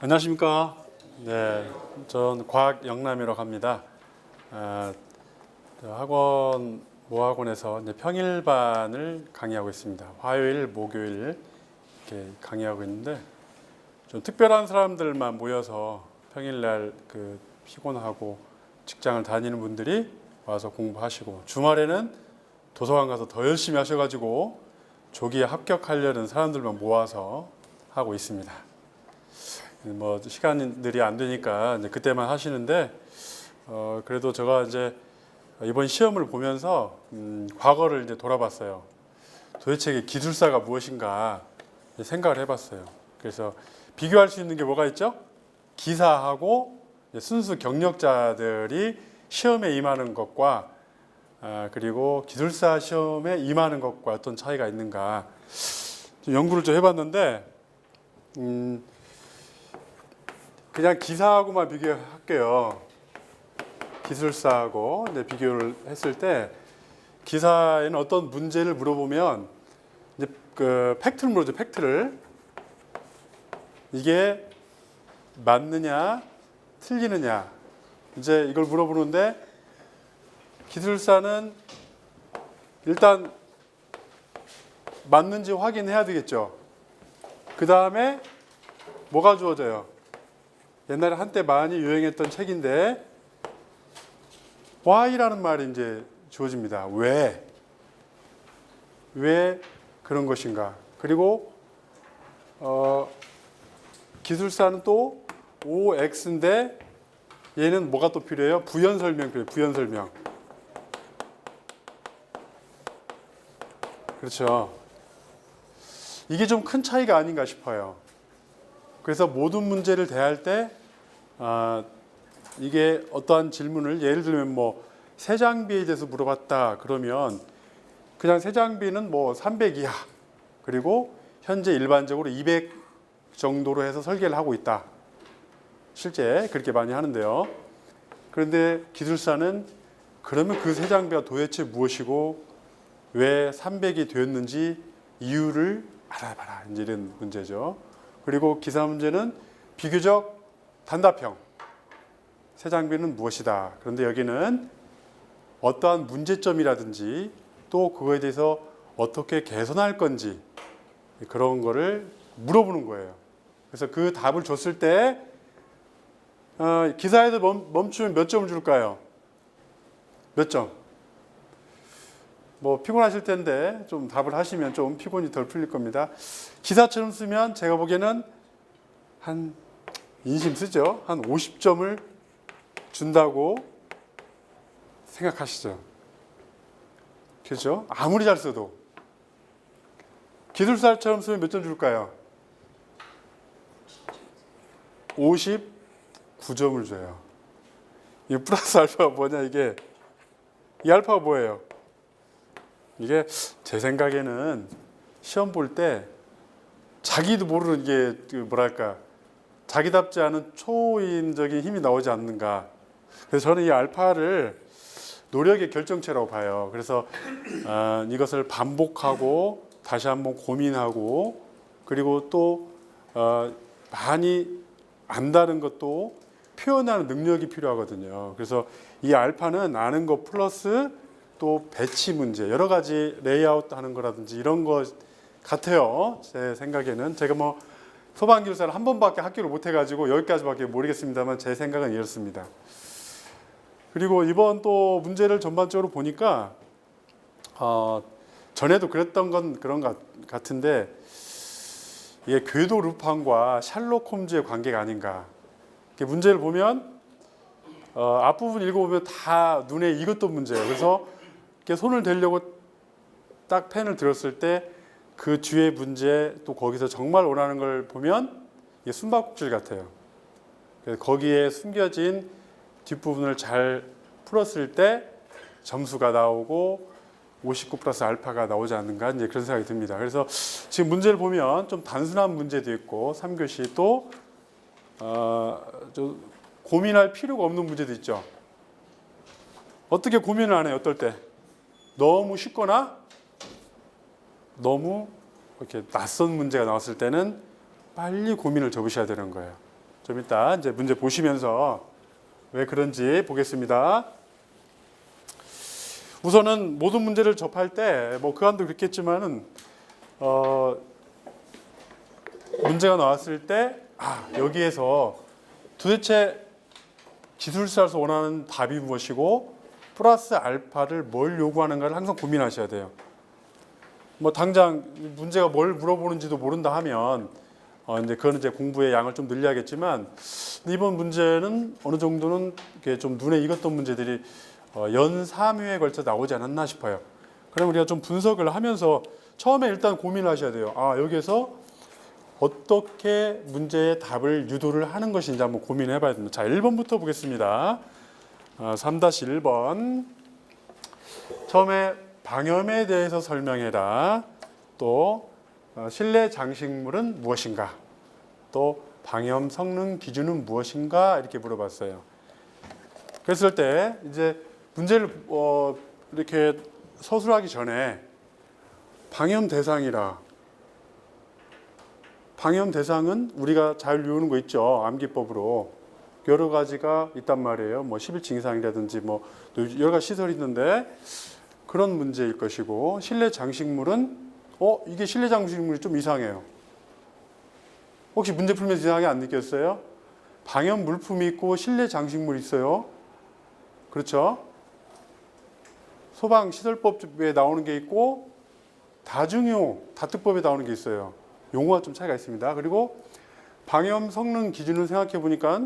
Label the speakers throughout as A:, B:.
A: 안녕하십니까. 네, 전 과학 영남이라고 합니다. 학원 모학원에서 이제 평일반을 강의하고 있습니다. 화요일, 목요일 이렇게 강의하고 있는데 좀 특별한 사람들만 모여서 평일날 그 피곤하고 직장을 다니는 분들이 와서 공부하시고 주말에는 도서관 가서 더 열심히 하셔가지고 조기에 합격하려는 사람들만 모아서 하고 있습니다. 뭐 시간들이 안 되니까 이제 그때만 하시는데 그래도 제가 이제 이번 시험을 보면서 과거를 이제 돌아봤어요. 도대체 이게 기술사가 무엇인가 생각을 해봤어요. 그래서 비교할 수 있는 게 뭐가 있죠? 기사하고 순수 경력자들이 시험에 임하는 것과 그리고 기술사 시험에 임하는 것과 어떤 차이가 있는가 좀 연구를 좀 해봤는데 그냥 기사하고만 비교할게요. 기술사하고 비교를 했을 때 기사에는 어떤 문제를 물어보면 이제 그 팩트를 물어죠. 팩트를 이게 맞느냐 틀리느냐 이제 이걸 물어보는데 기술사는 일단 맞는지 확인해야 되겠죠. 그 다음에 뭐가 주어져요? 옛날에 한때 많이 유행했던 책인데 why라는 말이 이제 주어집니다. 왜 그런 것인가? 그리고 기술사는 또 OX인데 얘는 뭐가 또 필요해요? 부연 설명 필요해요. 부연 설명. 그렇죠. 이게 좀 큰 차이가 아닌가 싶어요. 그래서 모든 문제를 대할 때 이게 어떠한 질문을 예를 들면 뭐 새 장비에 대해서 물어봤다 그러면 그냥 새 장비는 뭐 300 이하 그리고 현재 일반적으로 200 정도로 해서 설계를 하고 있다. 실제 그렇게 많이 하는데요. 그런데 기술사는 그러면 그 새 장비가 도대체 무엇이고 왜 300이 되었는지 이유를 알아봐라. 이제 이런 문제죠. 그리고 기사 문제는 비교적 단답형. 새 장비는 무엇이다. 그런데 여기는 어떠한 문제점이라든지 또 그거에 대해서 어떻게 개선할 건지 그런 거를 물어보는 거예요. 그래서 그 답을 줬을 때 기사에서 멈추면 몇 점을 줄까요? 몇 점? 뭐 피곤하실 텐데 좀 답을 하시면 좀 피곤이 덜 풀릴 겁니다. 기사처럼 쓰면 제가 보기에는 한 인심 쓰죠. 한 50점을 준다고 생각하시죠. 그렇죠? 아무리 잘 써도. 기술사처럼 쓰면 몇 점 줄까요? 59점을 줘요. 이 플러스 알파가 뭐냐 이게. 이 알파가 뭐예요? 이게 제 생각에는 시험 볼 때 자기도 모르는 이게 뭐랄까 자기답지 않은 초인적인 힘이 나오지 않는가. 그래서 저는 이 알파를 노력의 결정체라고 봐요. 그래서 이것을 반복하고 다시 한번 고민하고 그리고 또 많이 안다는 것도 표현하는 능력이 필요하거든요. 그래서 이 알파는 아는 것 플러스 또 배치 문제, 여러 가지 레이아웃 하는 거라든지 이런 것 같아요. 제 생각에는. 제가 뭐 소방기술사를 한 번밖에 학교를 못 해가지고 여기까지밖에 모르겠습니다만 제 생각은 이렇습니다. 그리고 이번 또 문제를 전반적으로 보니까 전에도 그랬던 건 그런 것 같은데 이게 궤도 루팡과 셜록 홈즈의 관계가 아닌가. 이렇게 문제를 보면 앞부분 읽어보면 다 눈에 익었던 문제예요. 그래서 이렇게 손을 대려고 딱 펜을 들었을 때 그 뒤에 문제 또 거기서 정말 원하는 걸 보면 이게 숨바꼭질 같아요. 그래서 거기에 숨겨진 뒷부분을 잘 풀었을 때 점수가 나오고 59 플러스 알파가 나오지 않는가 이제 그런 생각이 듭니다. 그래서 지금 문제를 보면 좀 단순한 문제도 있고 3교시 또 좀 고민할 필요가 없는 문제도 있죠. 어떻게 고민을 안 해요? 어떨 때? 너무 쉽거나 너무 이렇게 낯선 문제가 나왔을 때는 빨리 고민을 접으셔야 되는 거예요. 좀 이따 이제 문제 보시면서 왜 그런지 보겠습니다. 우선은 모든 문제를 접할 때 뭐 그간도 그렇겠지만은 문제가 나왔을 때 여기에서 도대체 기술사에서 원하는 답이 무엇이고 플러스 알파를 뭘 요구하는가를 항상 고민하셔야 돼요. 뭐 당장 문제가 뭘 물어보는지도 모른다 하면 이제 그거는 이제 공부의 양을 좀 늘려야겠지만 이번 문제는 어느 정도는 이렇게 좀 눈에 익었던 문제들이 연 3회에 걸쳐 나오지 않았나 싶어요. 그럼 우리가 좀 분석을 하면서 처음에 일단 고민을 하셔야 돼요. 여기에서 어떻게 문제의 답을 유도를 하는 것인지 한번 고민해 봐야 됩니다. 자, 1번부터 보겠습니다. 3-1번. 처음에 방염에 대해서 설명해라. 또 실내 장식물은 무엇인가? 또 방염 성능 기준은 무엇인가? 이렇게 물어봤어요. 그랬을 때 이제 문제를 이렇게 서술하기 전에 방염 대상이라. 방염 대상은 우리가 잘 외우는 거 있죠. 암기법으로. 여러 가지가 있단 말이에요. 뭐 11층 이상이라든지 뭐 여러 가지 시설이 있는데 그런 문제일 것이고 실내 장식물은 이게 실내 장식물이 좀 이상해요. 혹시 문제 풀면서 이상하게 안 느꼈어요? 방염 물품이 있고 실내 장식물이 있어요. 그렇죠? 소방시설법에 나오는 게 있고 다중용, 다특법에 나오는 게 있어요. 용어가 좀 차이가 있습니다. 그리고 방염 성능 기준을 생각해 보니까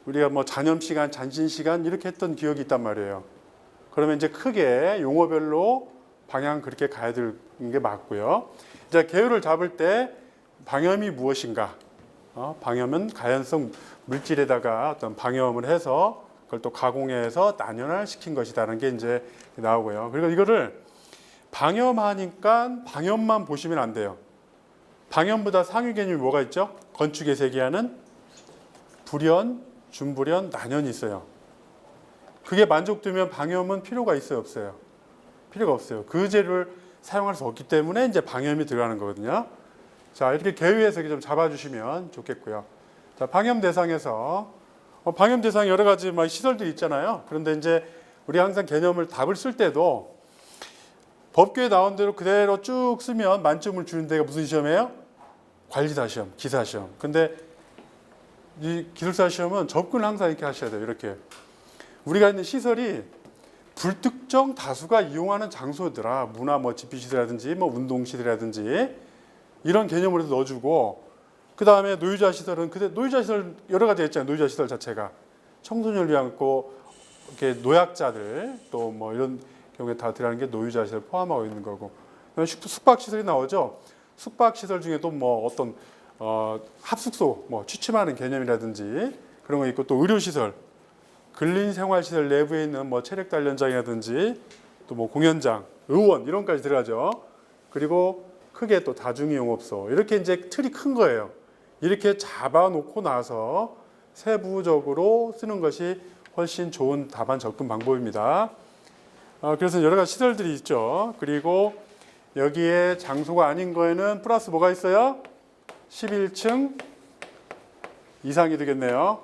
A: 우리가 뭐 잔염시간, 잔신시간 이렇게 했던 기억이 있단 말이에요. 그러면 이제 크게 용어별로 방향 그렇게 가야 되는 게 맞고요. 이제 계율을 잡을 때 방염이 무엇인가? 방염은 가연성 물질에다가 어떤 방염을 해서 그걸 또 가공해서 난연을 시킨 것이다라는 게 이제 나오고요. 그리고 이거를 방염하니까 방염만 보시면 안 돼요. 방염보다 상위 개념이 뭐가 있죠? 건축에 세계하는 불연, 준불연, 난연이 있어요. 그게 만족되면 방염은 필요가 있어요, 없어요? 필요가 없어요. 그 재료를 사용할 수 없기 때문에 이제 방염이 들어가는 거거든요. 자, 이렇게 개요해서 좀 잡아주시면 좋겠고요. 자, 방염 대상에서 방염 대상 여러 가지 막 시설들이 있잖아요. 그런데 이제 우리 항상 개념을 답을 쓸 때도 법규에 나온 대로 그대로 쭉 쓰면 만점을 주는 데가 무슨 시험이에요? 관리사 시험, 기사 시험. 근데 이 기술사 시험은 접근을 항상 이렇게 하셔야 돼요. 이렇게 우리가 있는 시설이 불특정 다수가 이용하는 장소더라. 문화 뭐 집필시설이라든지 뭐 운동시설이라든지 이런 개념으로 넣어주고 그 다음에 노유자 시설은 노유자 시설 여러 가지가 있잖아요. 노유자 시설 자체가 청소년을 위한 있고 이렇게 노약자들 또 뭐 이런 경우에 다 들어가는 게 노유자 시설 포함하고 있는 거고 숙박 시설이 나오죠. 숙박 시설 중에도 뭐 어떤 합숙소 뭐 취침하는 개념이라든지 그런 거 있고 또 의료 시설 근린생활시설 내부에 있는 뭐 체력단련장이라든지 또 뭐 공연장, 의원 이런 것까지 들어가죠. 그리고 크게 또 다중이용업소 이렇게 이제 틀이 큰 거예요. 이렇게 잡아놓고 나서 세부적으로 쓰는 것이 훨씬 좋은 답안 접근 방법입니다. 그래서 여러 가지 시설들이 있죠. 그리고 여기에 장소가 아닌 거에는 플러스 뭐가 있어요? 11층 이상이 되겠네요.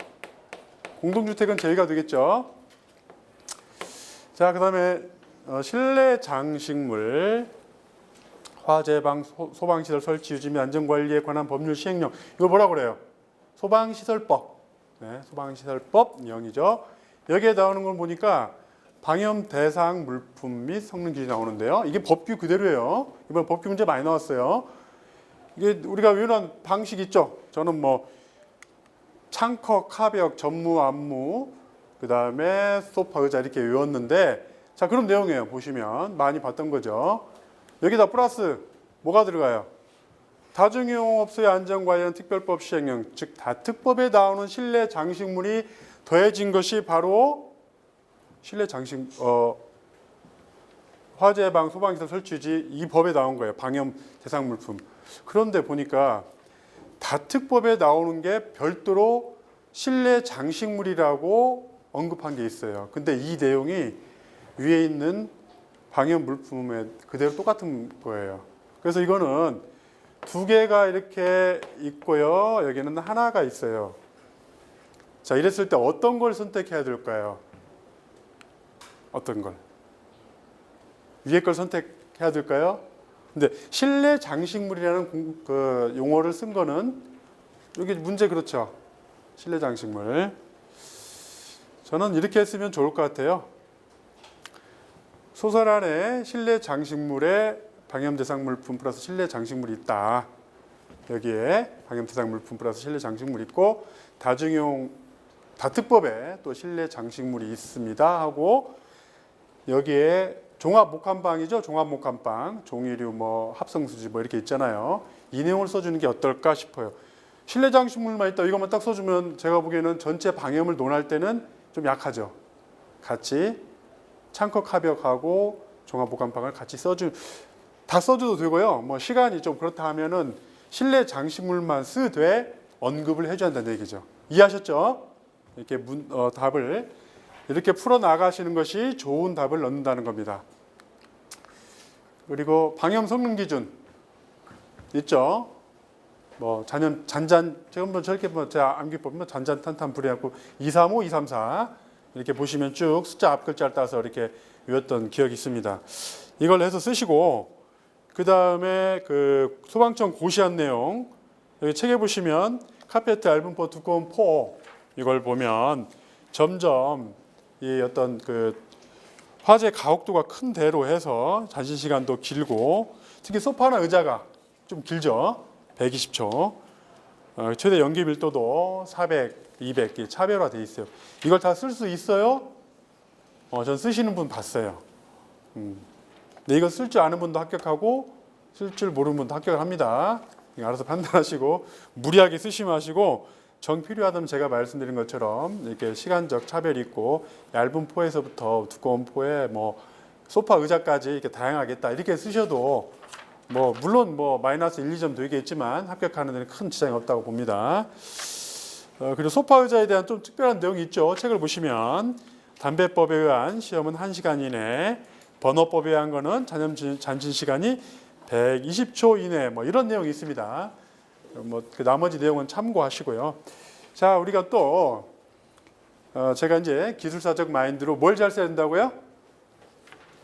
A: 공동주택은 제외가 되겠죠. 자, 그 다음에 실내 장식물, 화재방, 소방시설 설치, 유지 및 안전관리에 관한 법률 시행령. 이거 뭐라고 그래요? 소방시설법. 네, 소방시설법령이죠. 여기에 나오는 걸 보니까 방염 대상 물품 및 성능 기준이 나오는데요. 이게 법규 그대로예요. 이번 법규 문제 많이 나왔어요. 이게 우리가 외우는 방식 있죠. 저는 뭐 창커, 카벽, 전무, 안무, 그 다음에 소파, 의자 이렇게 외웠는데 자, 그런 내용이에요. 보시면 많이 봤던 거죠. 여기다 플러스 뭐가 들어가요? 다중이용업소의 안전관련 특별법 시행령, 즉 다특법에 나오는 실내 장식물이 더해진 것이 바로 실내 장식 화재 예방 소방시설 설치지 이 법에 나온 거예요. 방염 대상 물품. 그런데 보니까 다특법에 나오는 게 별도로 실내 장식물이라고 언급한 게 있어요. 근데 이 내용이 위에 있는 방염 물품에 그대로 똑같은 거예요. 그래서 이거는 두 개가 이렇게 있고요. 여기는 하나가 있어요. 자, 이랬을 때 어떤 걸 선택해야 될까요? 어떤 걸? 위에 걸 선택해야 될까요? 근데 실내 장식물이라는 그 용어를 쓴 거는 여기 문제 그렇죠? 실내 장식물. 저는 이렇게 했으면 좋을 것 같아요. 소설 안에 실내 장식물에 방염 대상 물품 플러스 실내 장식물이 있다. 여기에 방염 대상 물품 플러스 실내 장식물이 있고 다중용 다특법에 또 실내 장식물이 있습니다 하고 여기에 종합 목함방이죠. 종합 목함방, 종이류, 뭐 합성수지 뭐 이렇게 있잖아요. 이 내용을 써주는 게 어떨까 싶어요. 실내 장식물만 있다 이것만 딱 써주면 제가 보기에는 전체 방염을 논할 때는 좀 약하죠. 같이 창컷 합역하고 종합 목함방을 같이 다 써줘도 되고요. 뭐 시간이 좀 그렇다 하면은 실내 장식물만 쓰되 언급을 해줘야 한다는 얘기죠. 이해하셨죠? 이렇게 답을 이렇게 풀어 나가시는 것이 좋은 답을 넣는다는 겁니다. 그리고 방염 성능 기준 있죠. 뭐 잔잔 제가 뭐 저렇게 뭐 제가 암기법 뭐 잔잔탄탄 불이하고 235, 234 이렇게 보시면 쭉 숫자 앞 글자를 따서 이렇게 외웠던 기억이 있습니다. 이걸 해서 쓰시고 그 다음에 그 소방청 고시한 내용 여기 책에 보시면 카페트 얇은 포 두꺼운 포 이걸 보면 점점 이 어떤 그 화재 가혹도가 큰 대로 해서 잔실 시간도 길고 특히 소파나 의자가 좀 길죠. 120초. 최대 연기 밀도도 400, 200 차별화돼 있어요. 이걸 다 쓸 수 있어요? 전 쓰시는 분 봤어요. 근데 이거 쓸 줄 아는 분도 합격하고 쓸 줄 모르는 분도 합격을 합니다. 알아서 판단하시고 무리하게 쓰시면 하시고 정 필요하다면 제가 말씀드린 것처럼 이렇게 시간적 차별이 있고 얇은 포에서부터 두꺼운 포에 뭐 소파 의자까지 이렇게 다양하게 있다 이렇게 쓰셔도 뭐 물론 뭐 마이너스 1, 2점 되겠지만 합격하는 데는 큰 지장이 없다고 봅니다. 그리고 소파 의자에 대한 좀 특별한 내용이 있죠. 책을 보시면 담배법에 의한 시험은 1시간 이내, 번호법에 의한 거는 잔진 시간이 120초 이내 뭐 이런 내용이 있습니다. 뭐 그 나머지 내용은 참고하시고요. 자, 우리가 또 제가 이제 기술사적 마인드로 뭘 잘 써야 된다고요?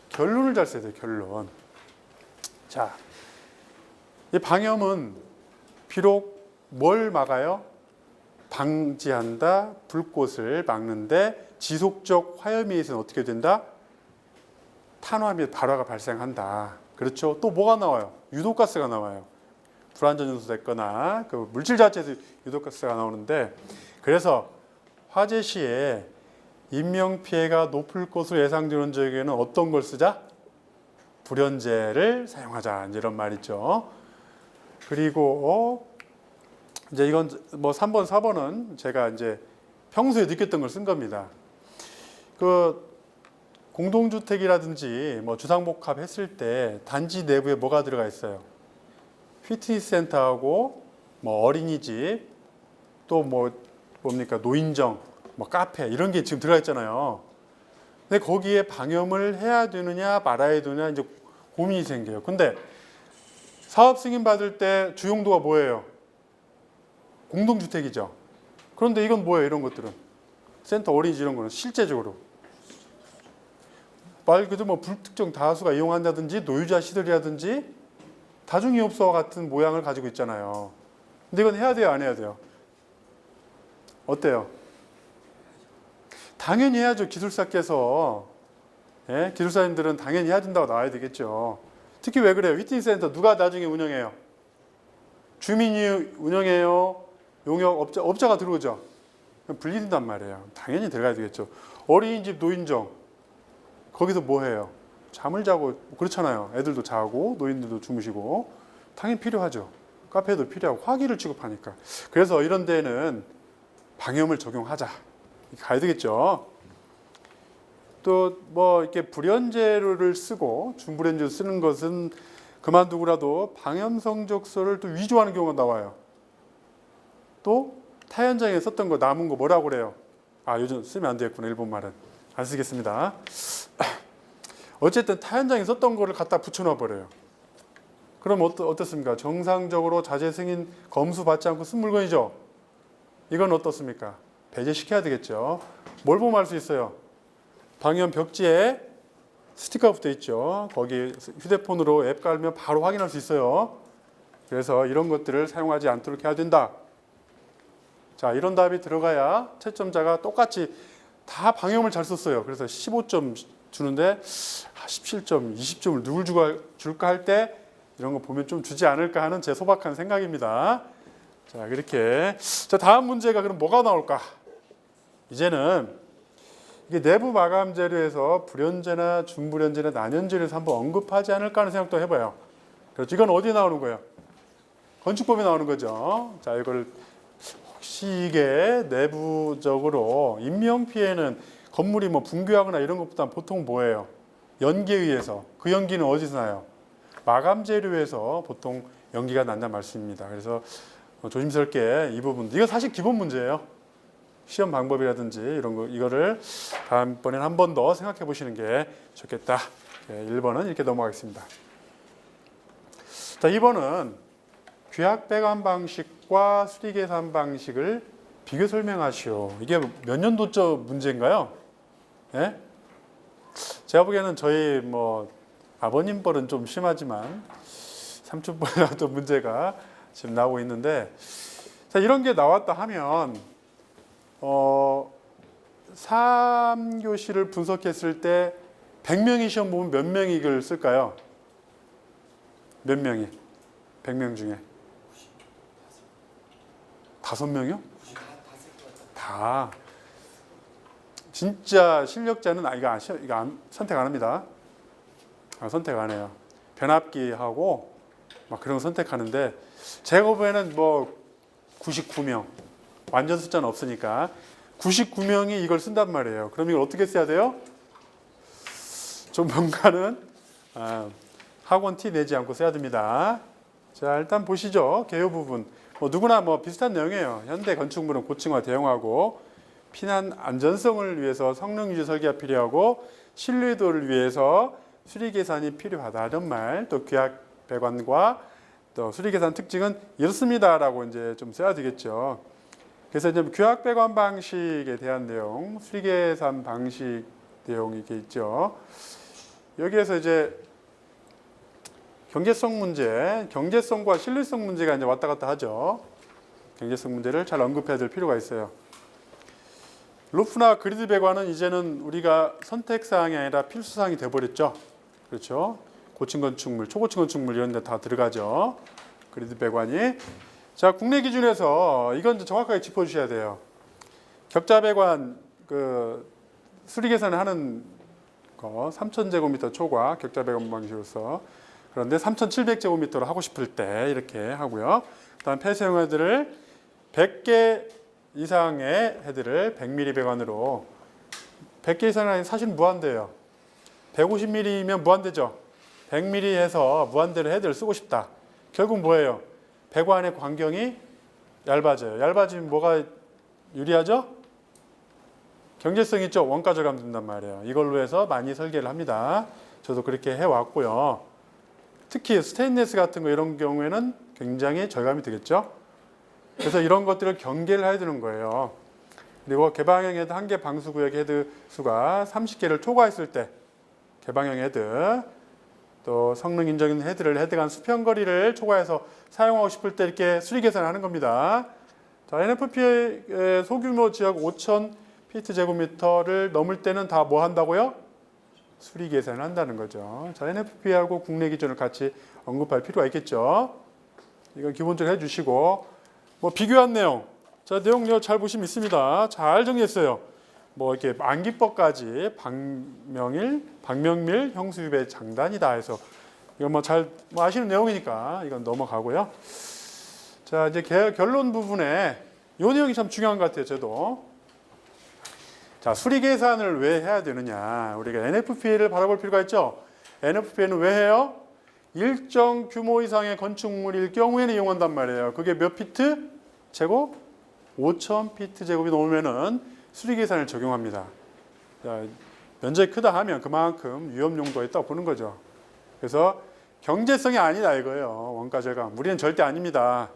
A: 결론을 잘 써야 돼요. 결론. 자, 이 방염은 비록 뭘 막아요? 방지한다, 불꽃을 막는데 지속적 화염에 의해서는 어떻게 된다? 탄화 및 발화가 발생한다. 그렇죠? 또 뭐가 나와요? 유독가스가 나와요. 불완전 연소 됐거나 그 물질 자체에서 유독가스가 나오는데 그래서 화재 시에 인명 피해가 높을 것으로 예상되는 지역에는 어떤 걸 쓰자? 불연제를 사용하자 이런 말이죠. 그리고 이제 이건 뭐 3번, 4번은 제가 이제 평소에 느꼈던 걸 쓴 겁니다. 그 공동주택이라든지 뭐 주상복합 했을 때 단지 내부에 뭐가 들어가 있어요? 피트니스 센터하고 뭐 어린이집 또 뭐 뭡니까 노인정 뭐 카페 이런 게 지금 들어가 있잖아요. 근데 거기에 방염을 해야 되느냐 말아야 되느냐 이제 고민이 생겨요. 근데 사업 승인 받을 때 주용도가 뭐예요? 공동주택이죠. 그런데 이건 뭐예요? 이런 것들은 센터 어린이집 이런 거는 실제적으로 말 그대로 뭐 불특정 다수가 이용한다든지 노유자 시설이라든지 다중이업소와 같은 모양을 가지고 있잖아요. 근데 이건 해야 돼요? 안 해야 돼요? 어때요? 당연히 해야죠. 기술사께서. 예? 기술사님들은 당연히 해야 된다고 나와야 되겠죠. 특히 왜 그래요? 피트니스 센터 누가 나중에 운영해요? 주민이 운영해요? 용역 업자가 들어오죠. 분리된단 말이에요. 당연히 들어가야 되겠죠. 어린이집 노인정 거기서 뭐 해요? 잠을 자고 그렇잖아요. 애들도 자고 노인들도 주무시고 당연히 필요하죠. 카페도 필요하고 화기를 취급하니까. 그래서 이런 데는 방염을 적용하자. 가야 되겠죠. 또 뭐 이렇게 불연제를 쓰고 준불연제를 쓰는 것은 그만두고라도 방염 성적서를 또 위조하는 경우가 나와요. 또 타현장에 썼던 거 남은 거 뭐라고 그래요? 아, 요즘 쓰면 안 되겠구나. 일본 말은 안 쓰겠습니다. 어쨌든 타현장에 썼던 거를 갖다 붙여놔 버려요. 그럼 어떻습니까? 정상적으로 자재 승인 검수 받지 않고 쓴 물건이죠. 이건 어떻습니까? 배제시켜야 되겠죠. 뭘 보면 알 수 있어요? 방염 벽지에 스티커가 붙어 있죠. 거기 휴대폰으로 앱 깔면 바로 확인할 수 있어요. 그래서 이런 것들을 사용하지 않도록 해야 된다. 자, 이런 답이 들어가야 채점자가 똑같이 다 방염을 잘 썼어요. 그래서 15점 주는데 17점, 20점을 누굴 줄까 할 때 이런 거 보면 좀 주지 않을까 하는 제 소박한 생각입니다. 자, 그렇게. 자, 다음 문제가 그럼 뭐가 나올까? 이제는 이게 내부 마감 재료에서 불연제나 중불연제나 난연제료에서 한번 언급하지 않을까 하는 생각도 해봐요. 그렇죠. 이건 어디에 나오는 거예요? 건축법에 나오는 거죠. 자, 이걸 혹시 이게 내부적으로 인명 피해는 건물이 뭐 붕괴하거나 이런 것보다 보통 뭐예요? 연기에 의해서. 그 연기는 어디서 나요? 마감 재료에서 보통 연기가 난다는 말씀입니다. 그래서 조심스럽게 이 부분, 이거 사실 기본 문제예요. 시험 방법이라든지 이런 거, 이거를 다음번엔 한 번 더 생각해 보시는 게 좋겠다. 1번은 이렇게 넘어가겠습니다. 자, 2번은 규약 배관 방식과 수리 계산 방식을 비교 설명하시오. 이게 몇 년도적 문제인가요? 예? 제가 보기에는 저희 뭐 아버님 뻘은 좀 심하지만 삼촌 뻘도 문제가 지금 나오고 있는데, 자, 이런 게 나왔다 하면 3교시를 분석했을 때 100명이 시험 보면 몇 명이 이걸 쓸까요? 몇 명이? 100명 중에 5명이요? 다. 진짜 실력자는 이거 선택 안 합니다. 선택 안 해요. 변압기하고 막 그런 거 선택하는데, 제가 보기에는 뭐 99명, 완전 숫자는 없으니까 99명이 이걸 쓴단 말이에요. 그럼 이걸 어떻게 써야 돼요? 좀 뭔가는 학원 티 내지 않고 써야 됩니다. 자, 일단 보시죠. 개요 부분. 누구나 뭐 비슷한 내용이에요. 현대 건축물은 고층화 대형하고 피난 안전성을 위해서 성능 유지 설계가 필요하고 신뢰도를 위해서 수리 계산이 필요하다. 이런 말. 또 규약 배관과 또 수리 계산 특징은 이렇습니다라고 이제 좀 써야 되겠죠. 그래서 이제 규약 배관 방식에 대한 내용, 수리 계산 방식 내용이 이렇게 있죠. 여기에서 이제 경제성 문제, 경제성과 신뢰성 문제가 이제 왔다 갔다 하죠. 경제성 문제를 잘 언급해야 될 필요가 있어요. 루프나 그리드 배관은 이제는 우리가 선택사항이 아니라 필수사항이 돼버렸죠. 그렇죠. 고층 건축물, 초고층 건축물 이런 데 다 들어가죠. 그리드 배관이. 자, 국내 기준에서 이건 정확하게 짚어주셔야 돼요. 격자 배관 수리 계산을 하는 거 3,000제곱미터 초과 격자 배관 방식으로서, 그런데 3,700제곱미터로 하고 싶을 때 이렇게 하고요. 그다음 폐쇄형 헤드를 100개 이상의 헤드를 100mm 배관으로, 100개 이상은 사실 무한대예요. 150mm면 무한대죠. 100mm 해서 무한대로 헤드를 쓰고 싶다. 결국 뭐예요? 배관의 광경이 얇아져요. 얇아지면 뭐가 유리하죠? 경제성 있죠. 원가 절감 된단 말이에요. 이걸로 해서 많이 설계를 합니다. 저도 그렇게 해왔고요. 특히 스테인리스 같은 거 이런 경우에는 굉장히 절감이 되겠죠. 그래서 이런 것들을 경계를 해야 되는 거예요. 그리고 개방형 헤드 한 개 방수구역 헤드 수가 30개를 초과했을 때 개방형 헤드, 또 성능 인정인 헤드를 헤드간 수평거리를 초과해서 사용하고 싶을 때 이렇게 수리 계산하는 겁니다. 자, NFP의 소규모 지역 5,000피트/제곱미터를 넘을 때는 다 뭐 한다고요? 수리 계산을 한다는 거죠. 자, NFP하고 국내 기준을 같이 언급할 필요가 있겠죠. 이건 기본적으로 해주시고, 뭐 비교한 내용. 자, 내용 잘 보시면 있습니다. 잘 정리했어요. 뭐 이렇게 안기법까지 박명밀 형수유배 장단이다 해서 이건 뭐 잘 아시는 내용이니까 이건 넘어가고요. 자, 이제 결론 부분에 이 내용이 참 중요한 것 같아요. 저도. 자, 수리 계산을 왜 해야 되느냐. 우리가 NFPA를 바라볼 필요가 있죠. NFPA는 왜 해요? 일정 규모 이상의 건축물일 경우에는 이용한단 말이에요. 그게 몇 피트? 제곱? 5,000피트 제곱이 넘으면은 수리 계산을 적용합니다. 자, 면적이 크다 하면 그만큼 위험 용도가 있다고 보는 거죠. 그래서 경제성이 아니다 이거예요. 원가 절감. 우리는 절대 아닙니다.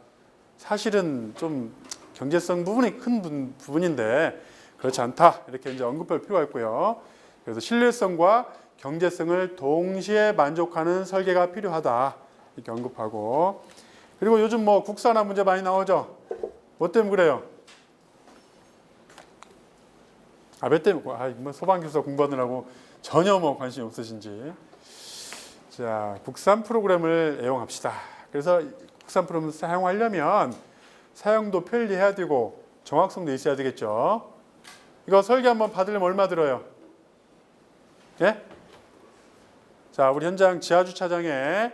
A: 사실은 좀 경제성 부분이 큰 부분인데 그렇지 않다. 이렇게 이제 언급할 필요가 있고요. 그래서 신뢰성과 경제성을 동시에 만족하는 설계가 필요하다. 이렇게 언급하고. 그리고 요즘 뭐 국산화 문제 많이 나오죠. 뭐 때문에 그래요? 왜 때문에? 뭐 소방교사 공부하느라고 전혀 뭐 관심이 없으신지. 자, 국산 프로그램을 애용합시다. 그래서 국산 프로그램을 사용하려면 사용도 편리해야 되고 정확성도 있어야 되겠죠. 이거 설계 한번 받으려면 얼마 들어요? 예? 자, 우리 현장 지하주차장에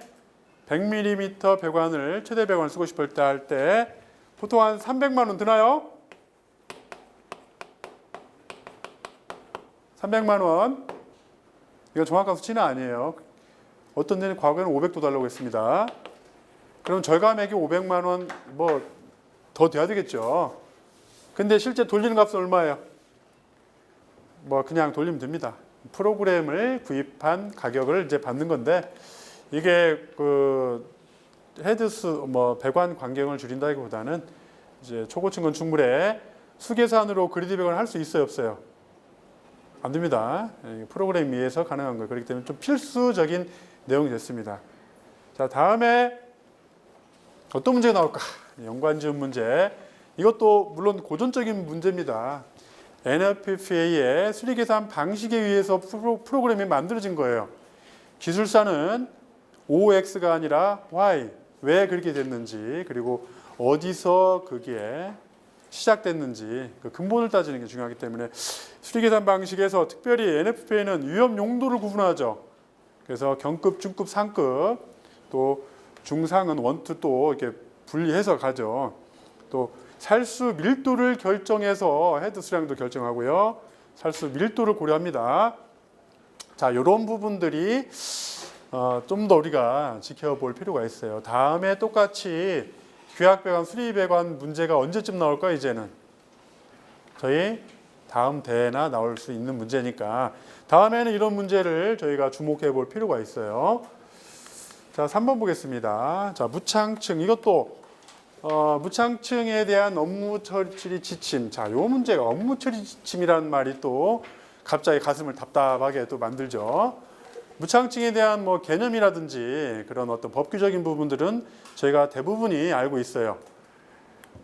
A: 100mm 배관을 최대 배관을 쓰고 싶을 때 할 때 보통 한 300만 원 드나요? 300만 원. 이거 정확한 수치는 아니에요. 어떤 데는 과거에는 500도 달라고 했습니다. 그럼 절감액이 500만 원 뭐 더 돼야 되겠죠. 근데 실제 돌리는 값은 얼마예요? 뭐 그냥 돌리면 됩니다. 프로그램을 구입한 가격을 이제 받는 건데 이게 그 헤드수 뭐 배관 간격을 줄인다기보다는 이제 초고층 건축물에 수계산으로 그리드 배관을 할 수 있어요, 없어요? 안 됩니다. 프로그램 위에서 가능한 거예요. 그렇기 때문에 좀 필수적인 내용이 됐습니다. 자, 다음에 어떤 문제가 나올까? 연관지음 문제. 이것도 물론 고전적인 문제입니다. NFPA의 수리계산 방식에 의해서 프로그램이 만들어진 거예요. 기술사는 OX가 아니라 Y, 왜 그렇게 됐는지, 그리고 어디서 그게 시작됐는지 그 근본을 따지는 게 중요하기 때문에 수리계산 방식에서 특별히 NFPA는 위험 용도를 구분하죠. 그래서 경급, 중급, 상급, 또 중상은 원투 또 이렇게 분리해서 가죠. 또 살수 밀도를 결정해서 헤드 수량도 결정하고요. 살수 밀도를 고려합니다. 자, 이런 부분들이 좀 더 우리가 지켜볼 필요가 있어요. 다음에 똑같이 규약배관, 수리배관 문제가 언제쯤 나올까 이제는? 저희 다음 대회나 나올 수 있는 문제니까 다음에는 이런 문제를 저희가 주목해 볼 필요가 있어요. 자, 3번 보겠습니다. 자, 무창층. 이것도 무창층에 대한 업무 처리 지침. 자, 요 문제가 업무 처리 지침이라는 말이 또 갑자기 가슴을 답답하게 또 만들죠. 무창층에 대한 뭐 개념이라든지 그런 어떤 법규적인 부분들은 저희가 대부분이 알고 있어요.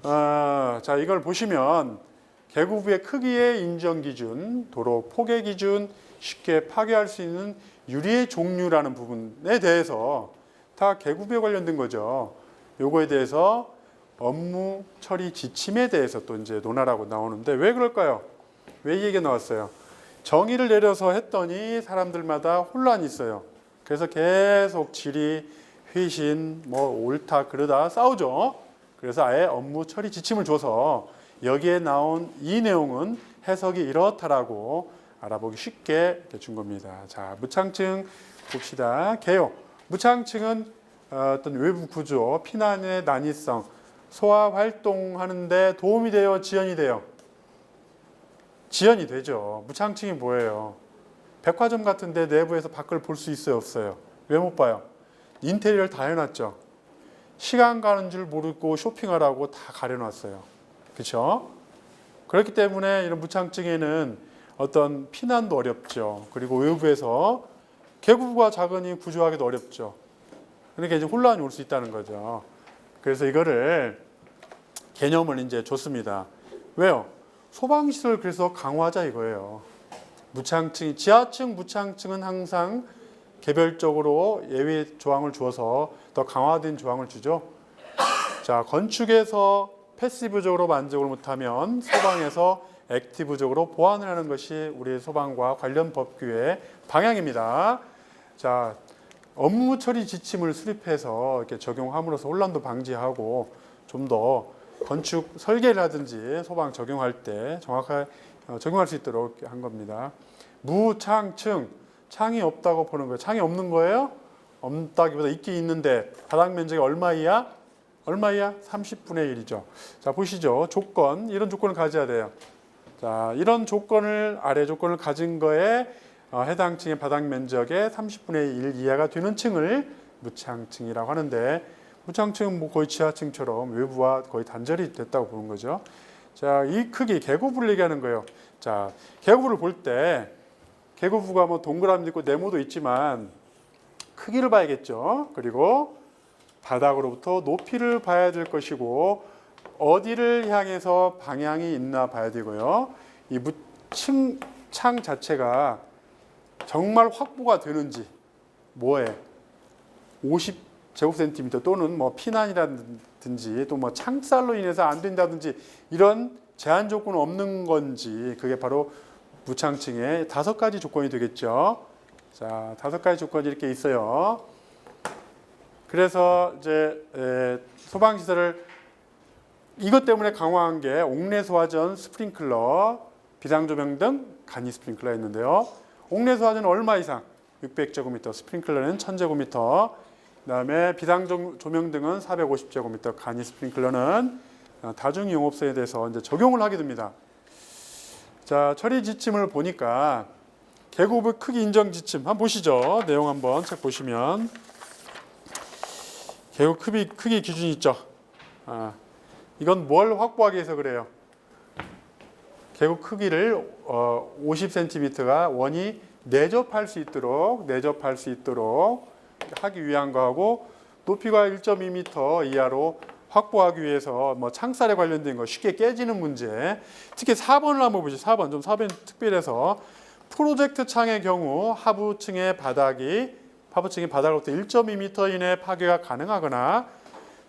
A: 자, 이걸 보시면 계급부의 크기의 인정 기준, 도로 폭의 기준, 쉽게 파괴할 수 있는 유리의 종류라는 부분에 대해서 다 계급부에 관련된 거죠. 요거에 대해서 업무 처리 지침에 대해서 또 이제 논하라고 나오는데 왜 그럴까요? 왜 이 얘기가 나왔어요? 정의를 내려서 했더니 사람들마다 혼란이 있어요. 그래서 계속 질의, 회신, 뭐 옳다 그러다 싸우죠. 그래서 아예 업무 처리 지침을 줘서 여기에 나온 이 내용은 해석이 이렇다라고 알아보기 쉽게 준 겁니다. 자, 무창층 봅시다. 개요. 무창층은 어떤 외부 구조, 피난의 난이성, 소화 활동하는데 도움이 돼요? 지연이 돼요? 지연이 되죠. 무창층이 뭐예요? 백화점 같은 데 내부에서 밖을 볼 수 있어요? 없어요? 왜 못 봐요? 인테리어를 다 해놨죠. 시간 가는 줄 모르고 쇼핑하라고 다 가려놨어요. 그렇죠? 그렇기 때문에 이런 무창층에는 어떤 피난도 어렵죠. 그리고 외부에서 계급부가 작으니 구조하기도 어렵죠. 그러니까 이제 혼란이 올 수 있다는 거죠. 그래서 이거를 개념을 이제 줬습니다. 왜요? 소방시설 그래서 강화하자 이거예요. 무창층, 지하층, 무창층은 항상 개별적으로 예외 조항을 주어서 더 강화된 조항을 주죠. 자, 건축에서 패시브적으로 만족을 못하면 소방에서 액티브적으로 보완을 하는 것이 우리 소방과 관련 법규의 방향입니다. 자, 업무 처리 지침을 수립해서 이렇게 적용함으로써 혼란도 방지하고 좀 더 건축 설계를 하든지 소방 적용할 때 정확하게 적용할 수 있도록 한 겁니다. 무창층, 창이 없다고 보는 거예요. 창이 없는 거예요? 없다기보다 있긴 있는데 바닥 면적이 얼마이야? 얼마이야? 30분의 1이죠. 자, 보시죠. 조건, 이런 조건을 가져야 돼요. 자, 이런 조건을 아래 조건을 가진 거에 해당 층의 바닥 면적의 30분의 1 이하가 되는 층을 무창층이라고 하는데 무창층은 뭐 거의 지하층처럼 외부와 거의 단절이 됐다고 보는 거죠. 자, 이 크기 계고부를 얘기하는 거예요. 자, 계고부를 볼 때 계고부가 뭐 동그라미도 있고 네모도 있지만 크기를 봐야겠죠. 그리고 바닥으로부터 높이를 봐야 될 것이고 어디를 향해서 방향이 있나 봐야 되고요. 이 무층창 자체가 정말 확보가 되는지 뭐에 50제곱센티미터 또는 뭐 피난이라든지 또 뭐 창살로 인해서 안 된다든지 이런 제한 조건은 없는 건지 그게 바로 무창층의 5가지 조건이 되겠죠. 자, 5가지 조건이 이렇게 있어요. 그래서 이제 소방시설을 이것 때문에 강화한 게 옥내소화전 스프링클러, 비상조명 등 간이 스프링클러였는데요. 옥내소화전은 얼마 이상? 600제곱미터, 스프링클러는 1000제곱미터, 그다음에 비상조명 등은 450제곱미터, 간이 스프링클러는 다중이용업소에 대해서 이제 적용을 하게 됩니다. 자, 처리 지침을 보니까 계고부 크기 인정 지침 한번 보시죠. 내용 한번 책 보시면 계고 크기 기준 있죠. 이건 뭘 확보하기 위해서 그래요? 계고 크기를 50cm가 원이 내접할 수 있도록 하기 위한 거하고 높이가 1.2m 이하로 확보하기 위해서 뭐 창살에 관련된 거 쉽게 깨지는 문제. 특히 4번을 한번 보시죠. 4번 특별해서 프로젝트 창의 경우 하부층의 바닥으로부터 1.2m 이내 파괴가 가능하거나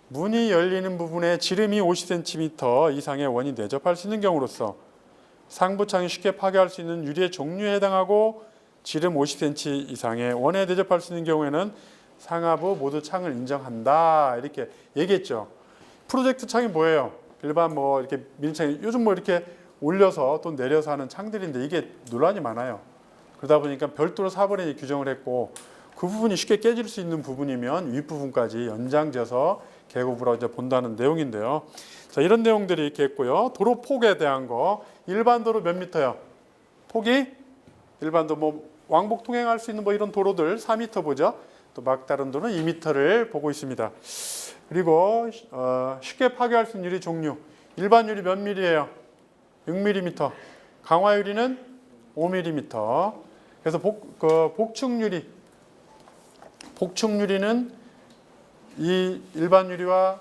A: 문이 열리는 부분에 지름이 50cm 이상의 원이 내접할 수 있는 경우로서 상부창이 쉽게 파괴할 수 있는 유리의 종류에 해당하고 지름 50cm 이상의 원에 내접할 수 있는 경우에는 상하부 모두 창을 인정한다 이렇게 얘기했죠. 프로젝트 창이 뭐예요? 일반 뭐 이렇게 밀창이 요즘 뭐 이렇게 올려서 또 내려서 하는 창들인데 이게 논란이 많아요. 그러다 보니까 별도로 4번에 규정을 했고 그 부분이 쉽게 깨질 수 있는 부분이면 윗부분까지 연장져서 계고부라고 이제 본다는 내용인데요. 자, 이런 내용들이 이렇게 있고요. 도로 폭에 대한 거 일반도로 몇 미터요? 폭이 일반도 뭐 왕복 통행할 수 있는 뭐 이런 도로들 4m 보죠. 또 막다른 도로는 2m를 보고 있습니다. 그리고 쉽게 파괴할 수 있는 유리 종류 일반 유리 몇 밀이에요? 6mm. 강화 유리는 5mm. 그래서 복층 유리는 이 일반 유리와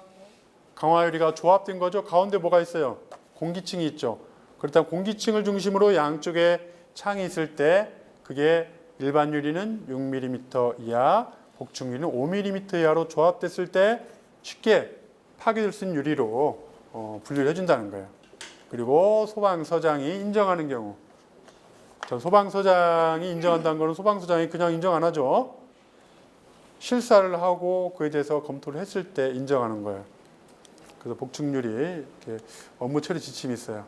A: 강화 유리가 조합된 거죠. 가운데 뭐가 있어요? 공기층이 있죠. 그렇다면 공기층을 중심으로 양쪽에 창이 있을 때 그게 일반 유리는 6mm 이하, 복층 유리는 5mm 이하로 조합됐을 때 쉽게 파괴될 수 있는 유리로 분류를 해준다는 거예요. 그리고 소방서장이 인정하는 경우, 소방서장이 인정한다는 것은 소방서장이 그냥 인정 안 하죠. 실사를 하고 그에 대해서 검토를 했을 때 인정하는 거예요. 그래서 복층유리 이렇게 업무 처리 지침이 있어요.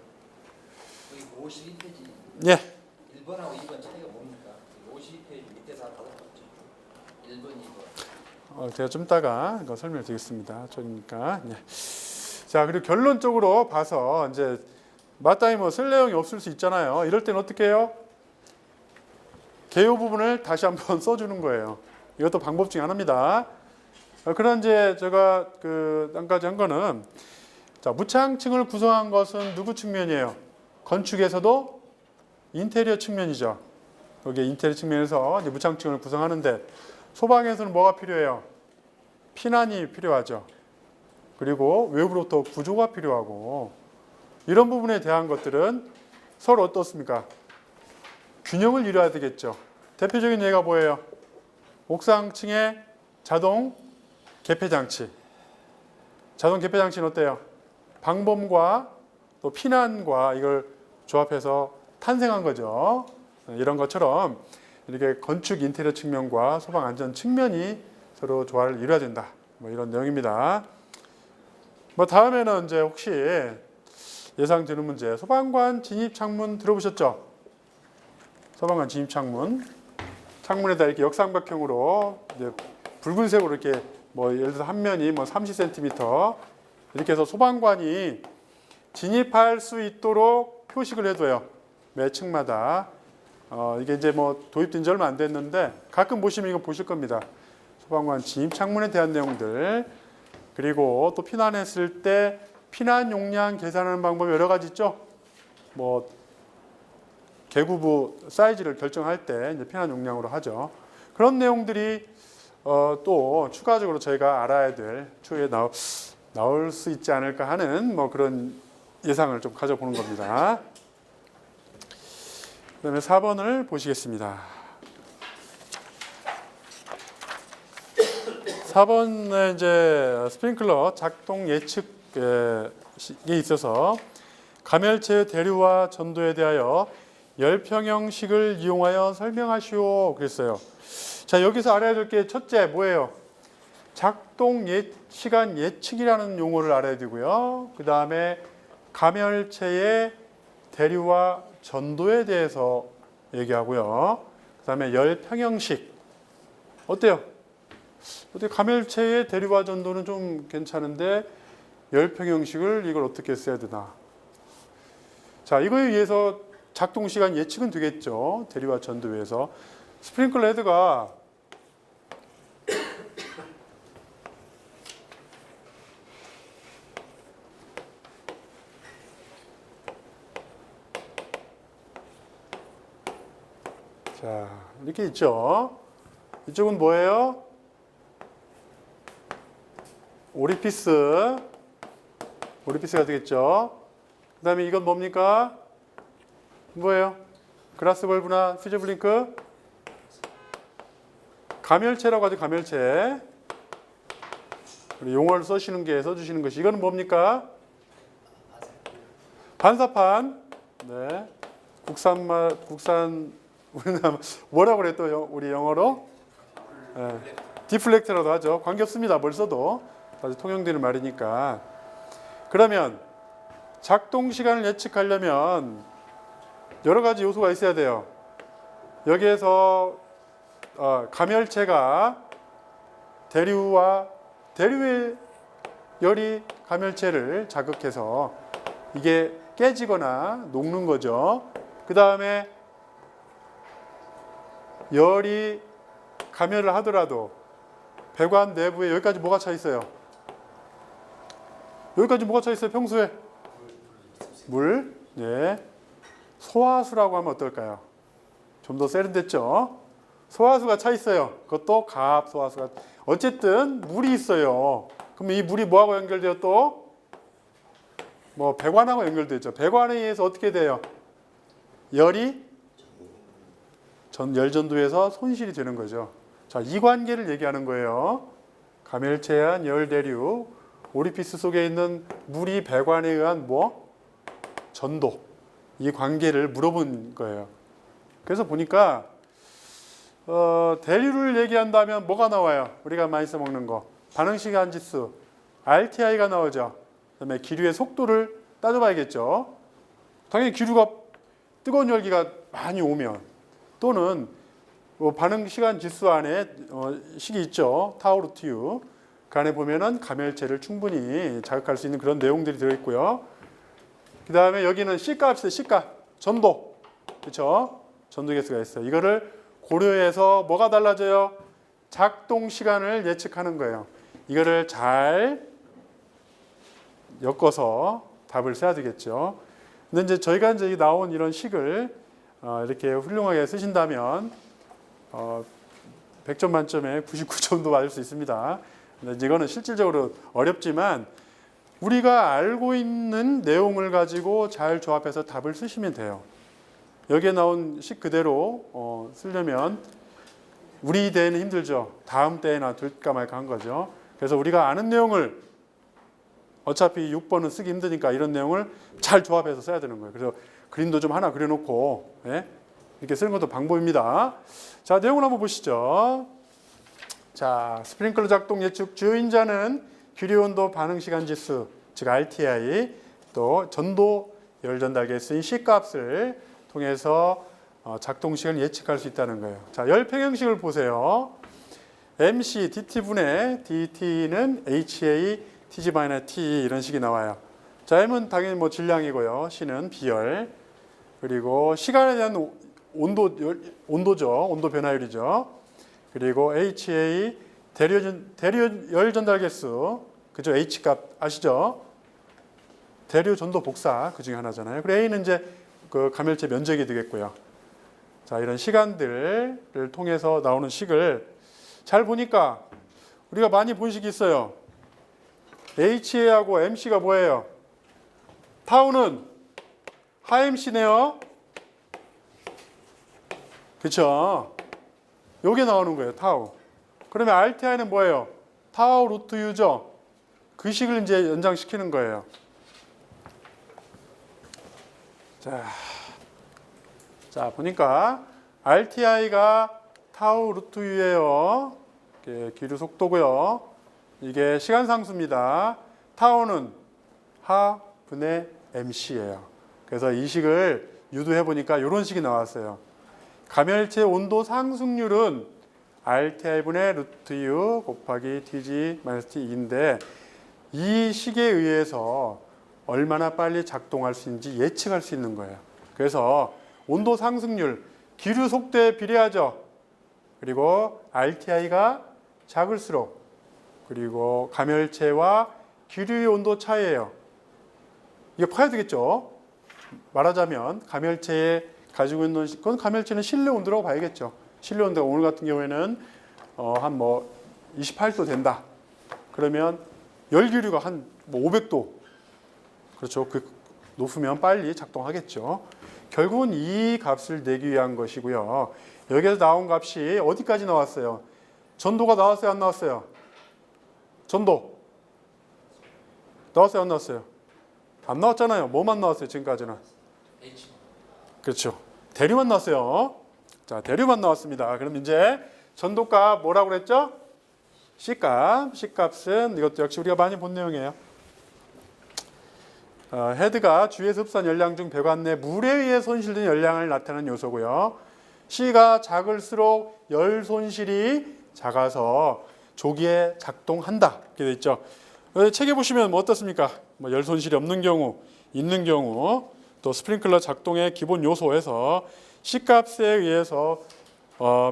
B: 52페이지.
A: 예.
B: 1번하고 2번 차이가 뭡니까? 52페이지 밑에서 하나 받았죠. 1번, 2번.
A: 제가 좀 이따가 이거 설명을 드리겠습니다. 그러니까 예. 자, 그리고 결론적으로 봐서 이제 마땅히 뭐 쓸 내용이 없을 수 있잖아요. 이럴 때는 어떻게 해요? 개요 부분을 다시 한번 써주는 거예요. 이것도 방법 중에 하나입니다. 그런 이제 제가 한 가지 한 거는 자, 무창층을 구성한 것은 누구 측면이에요? 건축에서도 인테리어 측면이죠. 여기 인테리어 측면에서 이제 무창층을 구성하는데 소방에서는 뭐가 필요해요? 피난이 필요하죠. 그리고 외부로부터 구조가 필요하고 이런 부분에 대한 것들은 서로 어떻습니까? 균형을 이루어야 되겠죠. 대표적인 예가 뭐예요? 옥상층의 자동 개폐장치. 자동 개폐장치는 어때요? 방범과 또 피난과 이걸 조합해서 탄생한 거죠. 이런 것처럼 이렇게 건축 인테리어 측면과 소방 안전 측면이 서로 조화를 이루어야 된다. 뭐 이런 내용입니다. 뭐 다음에는 이제 혹시 예상되는 문제, 소방관 진입 창문 들어보셨죠? 소방관 진입 창문. 창문에다 이렇게 역삼각형으로 이제 붉은색으로 이렇게 뭐 예를 들어서 한 면이 뭐 30cm 이렇게 해서 소방관이 진입할 수 있도록 표식을 해둬요. 매 층마다. 이게 이제 뭐 도입된 지 얼마 안 됐는데 가끔 보시면 이거 보실 겁니다. 소방관 진입 창문에 대한 내용들. 그리고 또 피난했을 때 피난 용량 계산하는 방법이 여러 가지 있죠. 뭐 계구부 사이즈를 결정할 때 이제 피난 용량으로 하죠. 그런 내용들이 또 추가적으로 저희가 알아야 될 추후에 나올 수 있지 않을까 하는 뭐 그런 예상을 좀 가져보는 겁니다. 그다음에 4번을 보시겠습니다. 4번에 이제 스프링클러 작동 예측에 있어서 가멸체의 대류와 전도에 대하여 열평형식을 이용하여 설명하시오 그랬어요. 자, 여기서 알아야 될 게 첫째 뭐예요? 작동 시간 예측이라는 용어를 알아야 되고요. 그 다음에 가멸체의 대류와 전도에 대해서 얘기하고요. 그 다음에 열평형식 어때요? 어떻게 가멸체의 대류와 전도는 좀 괜찮은데 열평형식을 이걸 어떻게 써야 되나? 자, 이거에 의해서 작동 시간 예측은 되겠죠. 대류와 전도에 의해서 스프링클러 헤드가 자, 이렇게 있죠. 이쪽은 뭐예요? 오리피스가 되겠죠. 그 다음에 이건 뭡니까? 뭐예요? 그라스 벌브나 퓨즈 블링크? 가멸체라고 하죠. 가멸체. 용어를 써주시는 것이 이거는 뭡니까? 반사판. 네. 국산 우리나라 뭐라고 그래 또 우리 영어로? 네. 디플렉트라도 하죠. 관계없습니다. 뭘 써도 아주 통용되는 말이니까. 그러면 작동 시간을 예측하려면 여러 가지 요소가 있어야 돼요. 여기에서 가멸체가 대류의 열이 가멸체를 자극해서 이게 깨지거나 녹는 거죠. 그 다음에 열이 가멸을 하더라도 배관 내부에 여기까지 뭐가 차 있어요? 여기까지 뭐가 차 있어요? 평소에 물, 네. 소화수라고 하면 어떨까요? 좀 더 세련됐죠? 소화수가 차 있어요. 그것도 가압 소화수가. 어쨌든 물이 있어요. 그럼 이 물이 뭐하고 연결돼요 또? 뭐 배관하고 연결돼 있죠. 배관에 의해서 어떻게 돼요? 열이 열전도에서 손실이 되는 거죠. 자, 이 관계를 얘기하는 거예요. 가멸체한 열대류, 오리피스 속에 있는 물이 배관에 의한 뭐? 전도. 이 관계를 물어본 거예요. 그래서 보니까 대류를 얘기한다면 뭐가 나와요? 우리가 많이 써먹는 거. 반응시간 지수, RTI가 나오죠. 그다음에 기류의 속도를 따져봐야겠죠. 당연히 기류가 뜨거운 열기가 많이 오면 또는 반응시간 지수 안에 식이 있죠. 타우르티유. 그 안에 보면은 가멸체를 충분히 자극할 수 있는 그런 내용들이 들어있고요. 그 다음에 여기는 C값이에요. C값. 전도. 그렇죠? 전도 개수가 있어요. 이거를 고려해서 뭐가 달라져요? 작동 시간을 예측하는 거예요. 이거를 잘 엮어서 답을 써야 되겠죠. 근데 이제 저희가 이제 나온 이런 식을 이렇게 훌륭하게 쓰신다면 100점 만점에 99점도 받을 수 있습니다. 근데 이거는 실질적으로 어렵지만 우리가 알고 있는 내용을 가지고 잘 조합해서 답을 쓰시면 돼요. 여기에 나온 식 그대로 쓰려면 우리 대회는 힘들죠. 다음 대회나 될까 말까 한 거죠. 그래서 우리가 아는 내용을 어차피 6번은 쓰기 힘드니까 이런 내용을 잘 조합해서 써야 되는 거예요. 그래서 그림도 좀 하나 그려놓고 이렇게 쓰는 것도 방법입니다. 자, 내용을 한번 보시죠. 자, 스프링클러 작동 예측 주요 인자는 기류온도 반응시간 지수, 즉 RTI, 또 전도 열전달 개수인 C값을 통해서 작동 시간을 예측할 수 있다는 거예요. 자, 열평형식을 보세요. MC DT분의 DT는 HA TG-T 이런 식이 나와요. 자, M은 당연히 뭐 질량이고요. C는 비열. 그리고 시간에 대한 온도죠. 온도 변화율이죠. 그리고 HA 대류 열 전달 개수 그죠? H값 아시죠? 대류 전도 복사 그 중에 하나잖아요. 그리고 A는 이제 그 감열체 면적이 되겠고요. 자, 이런 시간들을 통해서 나오는 식을 잘 보니까 우리가 많이 본 식이 있어요. HA하고 MC가 뭐예요? 타우는 하MC네요. 그쵸? 요게 나오는 거예요. 타우. 그러면 RTI는 뭐예요? 타우 루트 U죠. 그 식을 이제 연장시키는 거예요. 자, 보니까 RTI가 타우 루트 U예요. 기류 속도고요. 이게 시간 상수입니다. 타우는 하 분의 MC예요. 그래서 이 식을 유도해 보니까 이런 식이 나왔어요. 감열체 온도 상승률은 RTI분의 루트 U 곱하기 TG-T인데 이 식에 의해서 얼마나 빨리 작동할 수 있는지 예측할 수 있는 거예요. 그래서 온도 상승률, 기류 속도에 비례하죠. 그리고 RTI가 작을수록 그리고 감열체와 기류의 온도 차이예요. 이게 커야 되겠죠. 말하자면 감열체에 가지고 있는 그건 감열체는 실내 온도라고 봐야겠죠. 실내 온도가 오늘 같은 경우에는 한 28도 된다. 그러면 열기류가 한 500도 그렇죠. 그 높으면 빨리 작동하겠죠. 결국은 이 값을 내기 위한 것이고요. 여기에서 나온 값이 어디까지 나왔어요? 전도가 나왔어요, 안 나왔어요? 전도 나왔어요, 안 나왔어요? 안 나왔잖아요. 뭐만 나왔어요, 지금까지는?
B: H.
A: 그렇죠. 대류만 나왔어요. 자, 대류만 나왔습니다. 그럼 이제 전도값 뭐라고 그랬죠? C값. C값은 이것도 역시 우리가 많이 본 내용이에요. 헤드가 주위에서 흡수한 열량 중 배관 내 물에 의해 손실된 열량을 나타내는 요소고요. C가 작을수록 열 손실이 작아서 조기에 작동한다. 이렇게 돼 있죠. 책에 보시면 뭐 어떻습니까? 열 손실이 없는 경우, 있는 경우, 또 스프링클러 작동의 기본 요소에서 C값에 의해서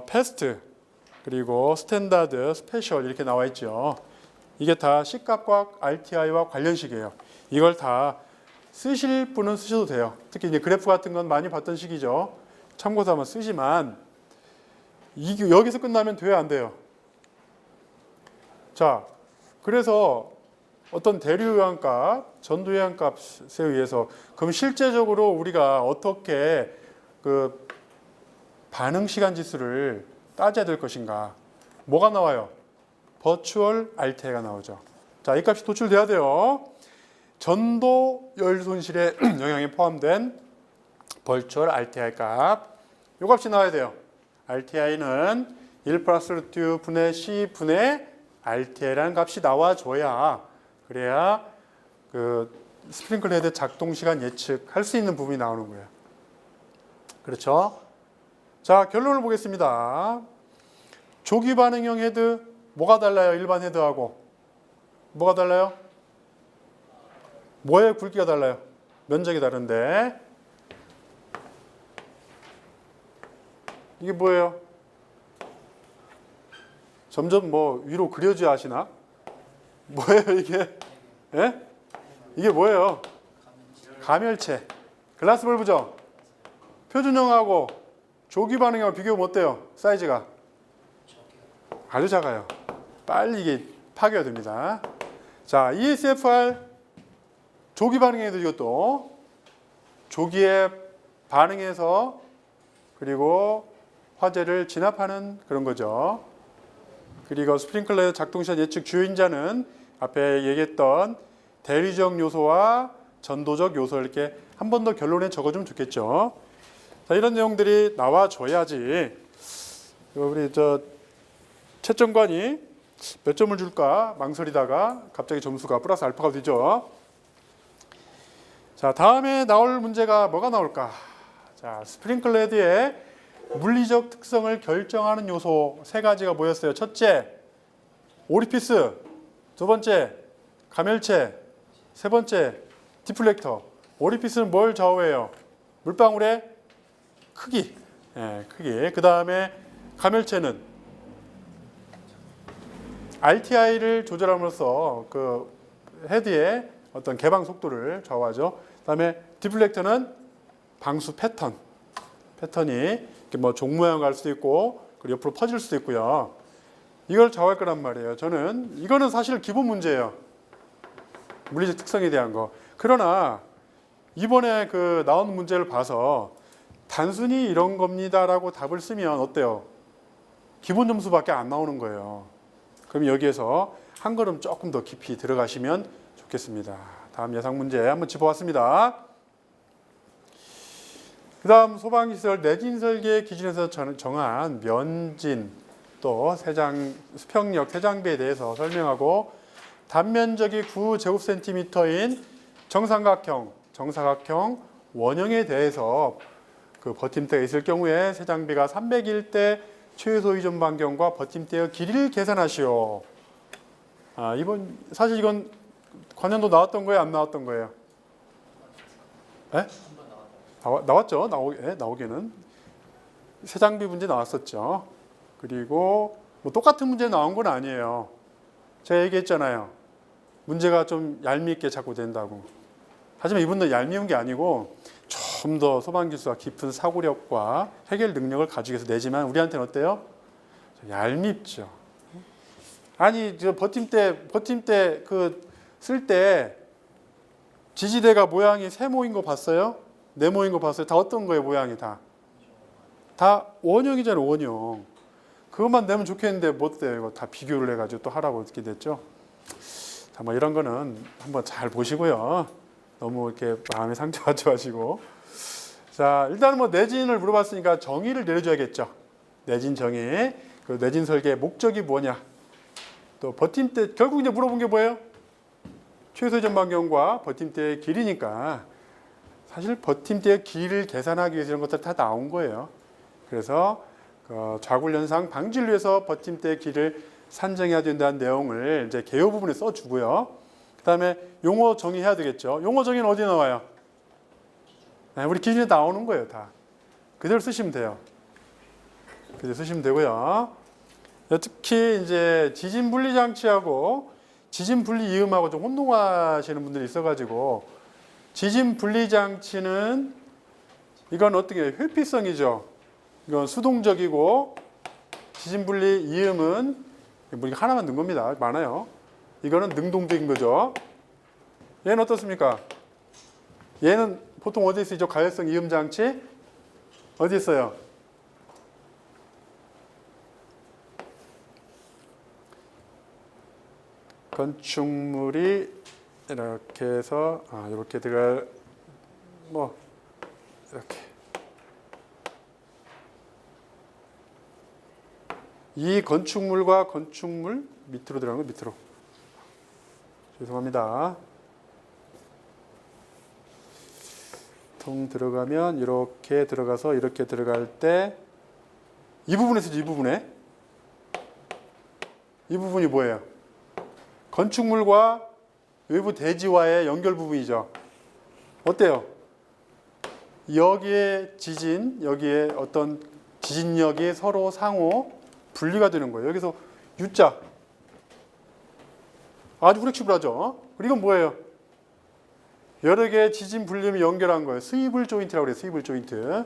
A: 패스트 그리고 스탠다드, 스페셜 이렇게 나와 있죠. 이게 다 C값과 RTI와 관련식이에요. 이걸 다 쓰실 분은 쓰셔도 돼요. 특히 이제 그래프 같은 건 많이 봤던 식이죠. 참고서 한번 쓰지만 여기서 끝나면 돼야 안 돼요. 자, 그래서 어떤 대류 요한값, 전도 요한값에 의해서 그럼 실제적으로 우리가 어떻게 그 반응 시간 지수를 따져야 될 것인가? 뭐가 나와요? 버추얼 RTI가 나오죠. 자, 이 값이 도출돼야 돼요. 전도 열 손실의 영향이 포함된 버추얼 RTI 값. 이 값이 나와야 돼요. RTI는 1 플러스 루트 U 분의 C 분의 RTI라는 값이 나와줘야 그래야 그 스프링클러 헤드 작동 시간 예측할 수 있는 부분이 나오는 거예요. 그렇죠? 자, 결론을 보겠습니다. 조기 반응형 헤드 뭐가 달라요? 일반 헤드하고 뭐가 달라요? 뭐의 굵기가 달라요? 면적이 다른데 이게 뭐예요? 점점 뭐 위로 그려줘야 하시나? 뭐예요 이게? 예? 이게 뭐예요? 감열체. 글라스 벌브죠? 표준형하고 조기 반응형하고 비교하면 어때요? 사이즈가? 아주 작아요. 빨리 이게 파괴가 됩니다. 자, ESFR 조기 반응에도 이것도 조기에 반응해서 그리고 화재를 진압하는 그런 거죠. 그리고 스프링클러의 작동 시간 예측 주요인자는 앞에 얘기했던 대리적 요소와 전도적 요소 이렇게 한 번 더 결론에 적어주면 좋겠죠. 자, 이런 내용들이 나와줘야지 우리 채점관이 몇 점을 줄까 망설이다가 갑자기 점수가 플러스 알파가 되죠. 자, 다음에 나올 문제가 뭐가 나올까? 자, 스프링클러 헤드의 물리적 특성을 결정하는 요소 세 가지가 뭐였어요? 첫째, 오리피스. 두 번째, 감열체. 세 번째, 디플렉터. 오리피스는 뭘 좌우해요? 물방울의 크기. 크기. 그 다음에 감열체는 RTI를 조절함으로써 그 헤드의 어떤 개방 속도를 좌우하죠. 그다음에 디플렉터는 방수 패턴이 이렇게 뭐 종 모양 갈 수도 있고 그리고 옆으로 퍼질 수도 있고요. 이걸 좌우할 거란 말이에요. 저는 이거는 사실 기본 문제예요. 물리적 특성에 대한 거. 그러나 이번에 그 나온 문제를 봐서 단순히 이런 겁니다라고 답을 쓰면 어때요? 기본 점수밖에 안 나오는 거예요. 그럼 여기에서 한 걸음 조금 더 깊이 들어가시면 좋겠습니다. 다음 예상 문제 한번 짚어봤습니다. 그 다음 소방시설 내진 설계 기준에서 정한 면진 또 수평력 세장비에 대해서 설명하고 단면적이 9제곱센티미터인 정사각형 원형에 대해서 그 버팀대가 있을 경우에 세장비가 300일 때 최소 이전 반경과 버팀대의 길이를 계산하시오. 사실 이건 관련도 나왔던 거예요, 안 나왔던 거예요? 네? 나왔죠. 나오기는 세장비 문제 나왔었죠. 그리고 뭐 똑같은 문제 나온 건 아니에요. 제가 얘기했잖아요. 문제가 좀 얄밉게 자꾸 된다고. 하지만 이분도 얄미운 게 아니고 좀 더 소방기술과 깊은 사고력과 해결 능력을 가지고 해서 내지만 우리한테는 어때요? 얄밉죠. 아니 저 버팀대 그 쓸 때 지지대가 모양이 세모인 거 봤어요? 네모인 거 봤어요? 다 어떤 거예요 모양이 다 원형이잖아요 원형. 그것만 내면 좋겠는데 못 돼요. 이거 다 비교를 해가지고 또 하라고 이렇게 됐죠. 자, 뭐 이런 거는 한번 잘 보시고요. 너무 이렇게 마음에 상처받지 마시고. 자, 일단은 뭐 내진을 물어봤으니까 정의를 내려줘야겠죠. 내진 정의. 그 내진 설계의 목적이 뭐냐. 또 버팀대 결국 이제 물어본 게 뭐예요? 최소 이전 반경과 버팀대의 길이니까 사실 버팀대의 길을 계산하기 위해서 이런 것들 다 나온 거예요. 그래서 좌굴 현상 방지를 위해서 버팀대의 길을 산정해야 된다는 내용을 이제 개요 부분에 써주고요. 그다음에 용어 정의해야 되겠죠. 용어 정의는 어디 나와요? 네, 우리 기준에 나오는 거예요, 다. 그대로 쓰시면 돼요. 그대로 쓰시면 되고요. 특히 이제 지진 분리 장치하고 지진 분리 이음하고 좀 혼동하시는 분들이 있어가지고 지진 분리 장치는 이건 어떻게 해요? 회피성이죠. 이건 수동적이고 지진 분리 이음은 뭐 하나만 넣은 겁니다. 많아요. 이거는 능동적인 거죠. 얘는 어떻습니까? 얘는 보통 어디 쓰이죠? 가열성 이음 장치 어디 있어요? 건축물이 이렇게 해서 이렇게 들어갈 뭐 이렇게 이 건축물과 건축물 밑으로 들어가는 거 밑으로 죄송합니다. 통 들어가면 이렇게 들어가서 이렇게 들어갈 때 이 부분에 쓰죠. 이 부분이 뭐예요? 건축물과 외부 대지와의 연결 부분이죠. 어때요? 여기에 지진, 여기에 어떤 지진력이 서로 상호 분리가 되는 거예요. 여기서 U자 아주 플렉시블하죠. 그리고 이건 뭐예요? 여러 개의 지진 분리음이 연결한 거예요. 스위블 조인트라고 그래요. 스위블 조인트.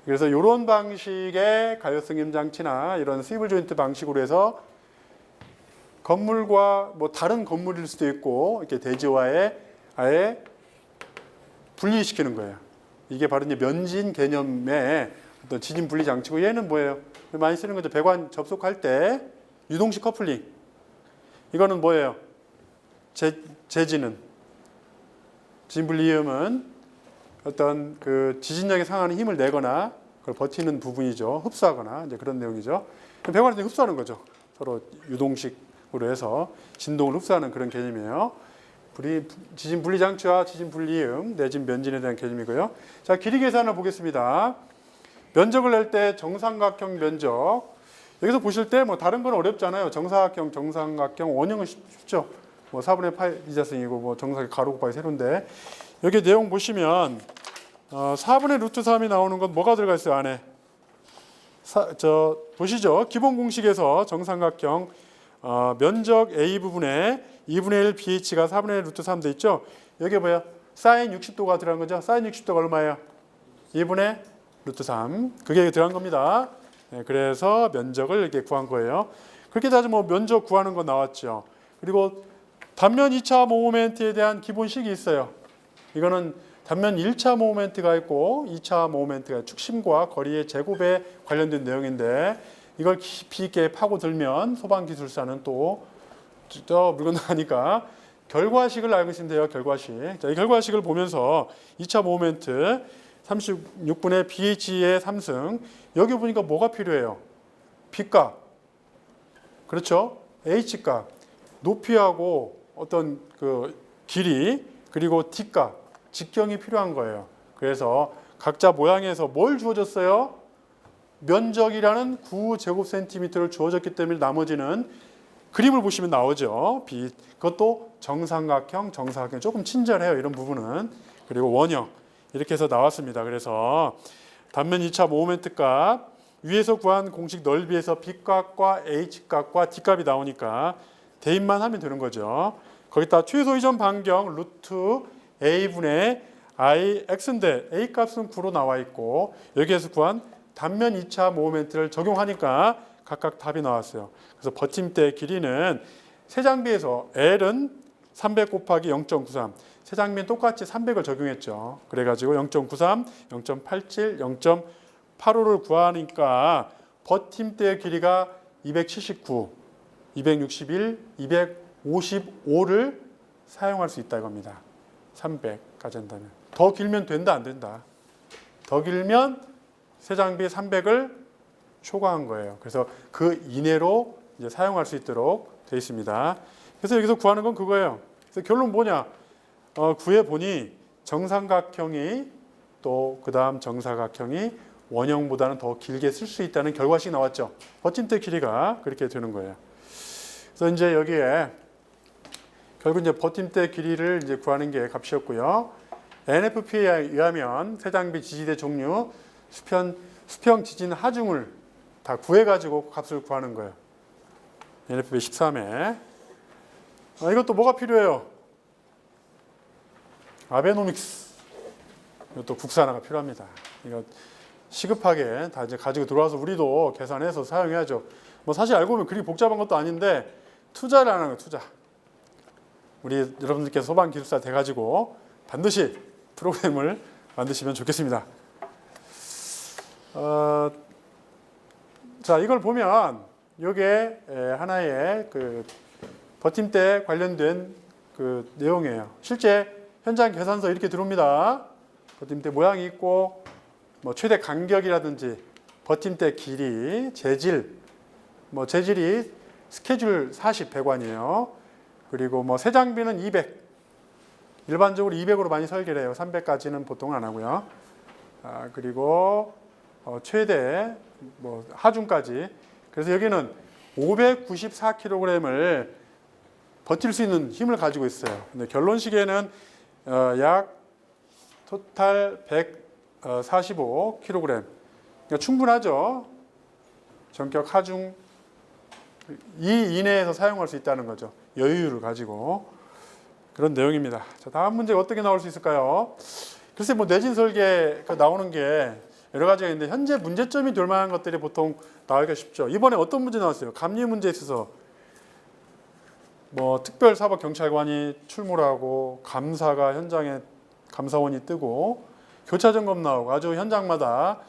A: 그래서 이런 방식의 가열성 이음 장치나 이런 스위블 조인트 방식으로 해서 건물과 뭐 다른 건물일 수도 있고 이렇게 대지와의 아예 분리시키는 거예요. 이게 바로 이제 면진 개념의 어떤 지진 분리 장치고 얘는 뭐예요? 많이 쓰는 거죠. 배관 접속할 때 유동식 커플링. 이거는 뭐예요? 재지는 지진 분리 이음은 어떤 그 지진력에 상하는 힘을 내거나 그걸 버티는 부분이죠. 흡수하거나 이제 그런 내용이죠. 배관에서 흡수하는 거죠. 서로 유동식으로 해서 진동을 흡수하는 그런 개념이에요. 지진 분리 장치와 지진 분리 이음, 내진 면진에 대한 개념이고요. 자, 길이 계산을 보겠습니다. 면적을 낼 때 정삼각형 면적. 여기서 보실 때 뭐 다른 건 어렵잖아요. 정삼각형 원형은 쉽죠. 뭐 4분의 8 이자승이고 뭐 정사각 가로 곱하기 세로인데 여기 내용 보시면 4분의 루트 3이 나오는 건 뭐가 들어가 있어요 안에? 보시죠. 기본 공식에서 정삼각형 면적 A 부분에 2분의 1 BH가 4분의 1 루트 3 돼 있죠. 여기 뭐야? 사인 60도가 들어간 거죠. 사인 60도가 얼마예요? 2분의 루트 3. 그게 들어간 겁니다. 네, 그래서 면적을 이렇게 구한 거예요. 그렇게 따지면 면적 구하는 거 나왔죠. 그리고 단면 2차 모멘트에 대한 기본식이 있어요. 이거는 단면 1차 모멘트가 있고 2차 모멘트가 축심과 거리의 제곱에 관련된 내용인데 이걸 깊이 있게 파고들면 소방기술사는 또 물건 나가니까 결과식을 알고 있으면 돼요. 결과식. 자, 이 결과식을 보면서 2차 모멘트 36분의 BH의 3승 여기 보니까 뭐가 필요해요? B값. 그렇죠? H값. 높이하고 어떤 그 길이 그리고 D값. 직경이 필요한 거예요. 그래서 각자 모양에서 뭘 주어졌어요? 면적이라는 9제곱센티미터를 주어졌기 때문에 나머지는 그림을 보시면 나오죠. 그것도 정삼각형 조금 친절해요. 이런 부분은. 그리고 원형 이렇게 해서 나왔습니다. 그래서 단면 2차 모멘트 값 위에서 구한 공식 넓이에서 B값과 H값과 D값이 나오니까 대입만 하면 되는 거죠. 거기다 최소 이전 반경 루트 A분의 I X인데 A 값은 9로 나와 있고 여기에서 구한 단면 2차 모멘트를 적용하니까 각각 답이 나왔어요. 그래서 버팀대 길이는 세 장비에서 L은 300 곱하기 0.93 세 장비는 똑같이 300을 적용했죠. 그래가지고 0.93, 0.87, 0.85를 구하니까 버팀대 길이가 279, 261, 255를 사용할 수 있다 이겁니다. 300까지 한다면. 더 길면 된다 안 된다. 더 길면 세 장비 300을 초과한 거예요. 그래서 그 이내로 이제 사용할 수 있도록 되어 있습니다. 그래서 여기서 구하는 건 그거예요. 그래서 결론 뭐냐? 구해 보니 정삼각형이 또 그다음 정사각형이 원형보다는 더 길게 쓸 수 있다는 결과식 나왔죠. 버팀대 길이가 그렇게 되는 거예요. 그래서 이제 여기에 결국 이제 버팀대 길이를 이제 구하는 게 값이었고요. NFP에 의하면 세 장비 지지대 종류 수평 지진 하중을 다 구해가지고 값을 구하는 거예요. NFP 13에 이것도 뭐가 필요해요? 아베노믹스. 이것도 국산화가 필요합니다. 이거 시급하게 다 이제 가지고 들어와서 우리도 계산해서 사용해야죠. 뭐 사실 알고 보면 그리 복잡한 것도 아닌데 투자를 하는 거예요. 투자. 우리 여러분들께서 소방기술사 돼가지고 반드시 프로그램을 만드시면 좋겠습니다. 자, 이걸 보면 이게 하나의 그 버팀대 관련된 그 내용이에요. 실제 현장 계산서 이렇게 들어옵니다. 버팀대 모양이 있고 뭐 최대 간격이라든지 버팀대 길이, 재질, 뭐 재질이 스케줄 40 배관이에요. 그리고 뭐 새 장비는 200. 일반적으로 200으로 많이 설계를 해요. 300까지는 보통 안 하고요. 그리고 최대 뭐 하중까지. 그래서 여기는 594kg을 버틸 수 있는 힘을 가지고 있어요. 근데 결론식에는 약 토탈 145kg. 그러니까 충분하죠. 전격 하중 이 이내에서 사용할 수 있다는 거죠. 여유를 가지고 그런 내용입니다. 자, 다음 문제 어떻게 나올 수 있을까요? 글쎄 뭐 내진 설계 나오는 게 여러 가지가 있는데 현재 문제점이 될 만한 것들이 보통 나오기가 쉽죠. 이번에 어떤 문제 나왔어요? 감리 문제에 있어서 뭐 특별사법경찰관이 출몰하고 감사가 현장에 감사원이 뜨고 교차 점검 나오고 아주 현장마다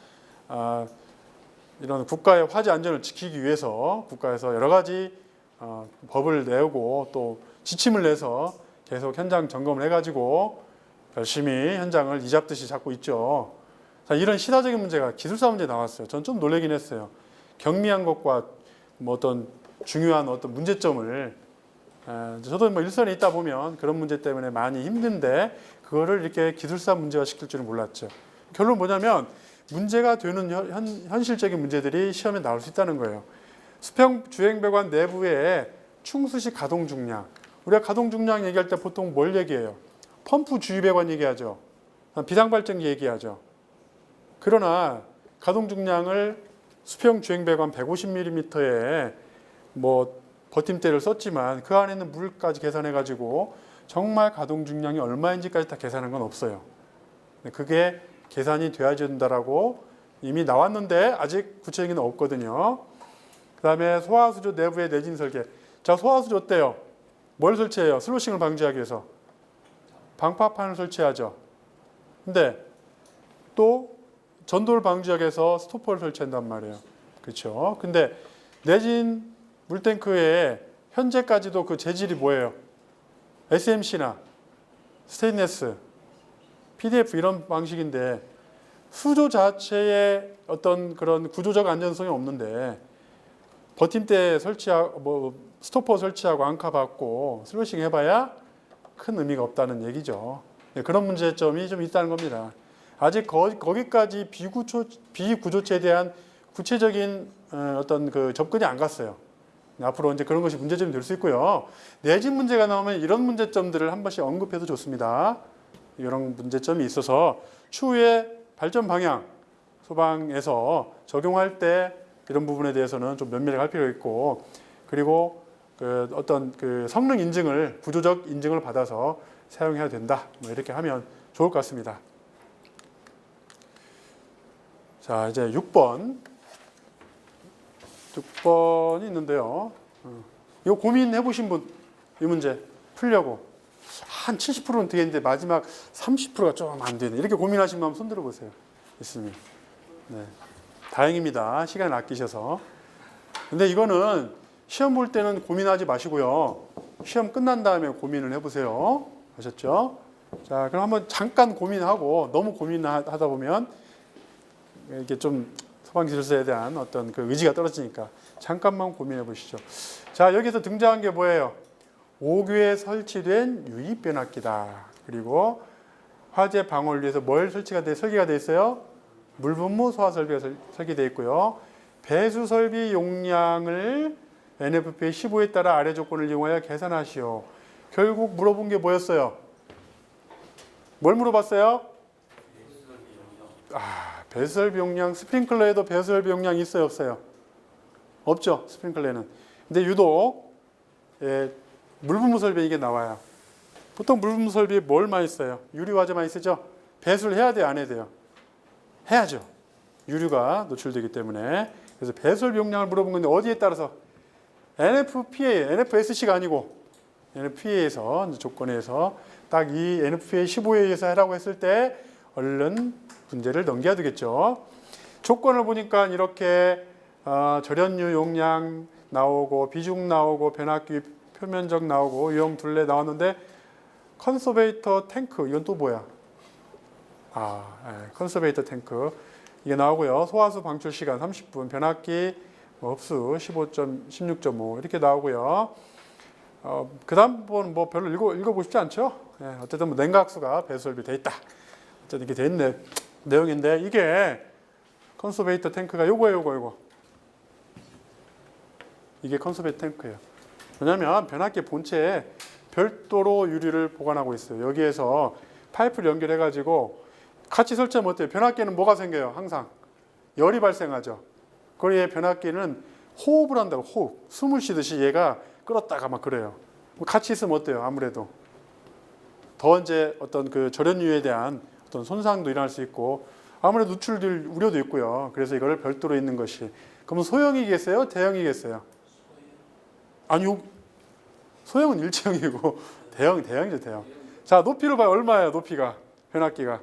A: 이런 국가의 화재 안전을 지키기 위해서 국가에서 여러 가지 법을 내고 또 지침을 내서 계속 현장 점검을 해가지고 열심히 현장을 이잡듯이 잡고 있죠. 자, 이런 시사적인 문제가 기술사 문제에 나왔어요. 전 좀 놀라긴 했어요. 경미한 것과 뭐 어떤 중요한 어떤 문제점을 저도 뭐 일선에 있다 보면 그런 문제 때문에 많이 힘든데 그거를 이렇게 기술사 문제화 시킬 줄은 몰랐죠. 결론 뭐냐면 문제가 되는 현실적인 문제들이 시험에 나올 수 있다는 거예요. 수평 주행배관 내부에 충수시 가동 중량. 우리가 가동 중량 얘기할 때 보통 뭘 얘기해요? 펌프 주유배관 얘기하죠. 비상발전기 얘기하죠. 그러나 가동 중량을 수평 주행배관 150mm에 뭐 버팀대를 썼지만 그 안에 있는 물까지 계산해 가지고 정말 가동 중량이 얼마인지까지 다 계산한 건 없어요. 그게 계산이 돼야 된다라고 이미 나왔는데 아직 구체적인 건 없거든요. 그다음에 소화수조 내부의 내진 설계. 자, 소화수조 어때요? 뭘 설치해요? 슬로싱을 방지하기 위해서 방파판을 설치하죠. 근데 또 전도를 방지하기 위해서 스토퍼를 설치한단 말이에요. 그렇죠? 근데 내진 물탱크에 현재까지도 그 재질이 뭐예요? SMC나 스테인레스, PDF 이런 방식인데 수조 자체에 어떤 그런 구조적 안전성이 없는데 버팀대 설치하고 스토퍼 설치하고 앙카 받고 슬로싱 해봐야 큰 의미가 없다는 얘기죠. 네, 그런 문제점이 좀 있다는 겁니다. 아직 거기까지 비구조체에 대한 구체적인 어떤 그 접근이 안 갔어요. 앞으로 이제 그런 것이 문제점이 될 수 있고요. 내진 문제가 나오면 이런 문제점들을 한 번씩 언급해도 좋습니다. 이런 문제점이 있어서 추후에 발전 방향 소방에서 적용할 때 이런 부분에 대해서는 좀 면밀하게 할 필요가 있고, 그리고 그 어떤 그 성능 인증을 구조적 인증을 받아서 사용해야 된다. 뭐 이렇게 하면 좋을 것 같습니다. 자, 이제 6번이 있는데요. 이거 고민해 보신 분, 이 문제 풀려고 한 70%는 되겠는데 마지막 30%가 좀 안 되네. 이렇게 고민하신 분 한번 손 들어보세요. 있으면. 네. 다행입니다. 시간 아끼셔서. 근데 이거는 시험 볼 때는 고민하지 마시고요. 시험 끝난 다음에 고민을 해보세요. 아셨죠? 자, 그럼 한번 잠깐 고민하고 너무 고민하다 보면 이게 좀 소방기술서에 대한 어떤 그 의지가 떨어지니까 잠깐만 고민해 보시죠. 자, 여기서 등장한 게 뭐예요? 5교에 설치된 유입 변압기다. 그리고 화재 방어를 위해서 뭘 설계가 돼 있어요? 물분무 소화 설비가 설계되어 있고요. 배수 설비 용량을 NFPA 15에 따라 아래 조건을 이용하여 계산하시오. 결국 물어본 게 뭐였어요? 뭘 물어봤어요? 배수 설비 용량. 스프링클러에도 배수 설비 용량이 있어요, 없어요? 없죠, 스프링클러에는. 근데 유독 물분무 설비 이게 나와요. 보통 물분무 설비에 뭘 많이 써요? 유류 화재 많이 쓰죠? 배수를 해야 돼요, 안 해야 돼요? 해야죠. 유류가 노출되기 때문에. 그래서 배수설비 용량을 물어본 건데 어디에 따라서? NFPA, NFSC가 아니고 NFPA에서 조건에서 딱 이 NFPA 15에 의해서 하라고 했을 때 얼른 문제를 넘겨야 되겠죠. 조건을 보니까 이렇게 절연유 용량 나오고 비중 나오고 변압기 표면적 나오고 유형 둘레 나왔는데 컨서베이터 탱크 이건 또 뭐야? 컨서베이터 탱크 이게 나오고요. 소화수 방출 시간 30분, 변압기 흡수 16.5 이렇게 나오고요. 그 다음 부분 뭐 별로 읽어보고 싶지 않죠? 어쨌든 뭐 냉각수가 배수설비 돼 있다. 어쨌든 이렇게 돼 있는 내용인데 이게 컨서베이터 탱크가 요거. 이게 컨서베이터 탱크예요. 왜냐하면 변압기 본체에 별도로 유리를 보관하고 있어요. 여기에서 파이프를 연결해가지고 같이 설치하면 어때요? 변압기는 뭐가 생겨요? 항상 열이 발생하죠. 거기에 변압기는 호흡을 한다고 호흡. 숨을 쉬듯이 얘가 끌었다가 막 그래요. 같이 있으면 어때요? 아무래도 더 이제 어떤 그 절연유에 대한 어떤 손상도 일어날 수 있고 아무래도 누출될 우려도 있고요. 그래서 이거를 별도로 있는 것이. 그러면 소형이겠어요? 대형이겠어요? 아니요. 소형은 일체형이고 대형이죠, 대형. 자, 높이를 봐요. 얼마예요, 높이가? 변압기가.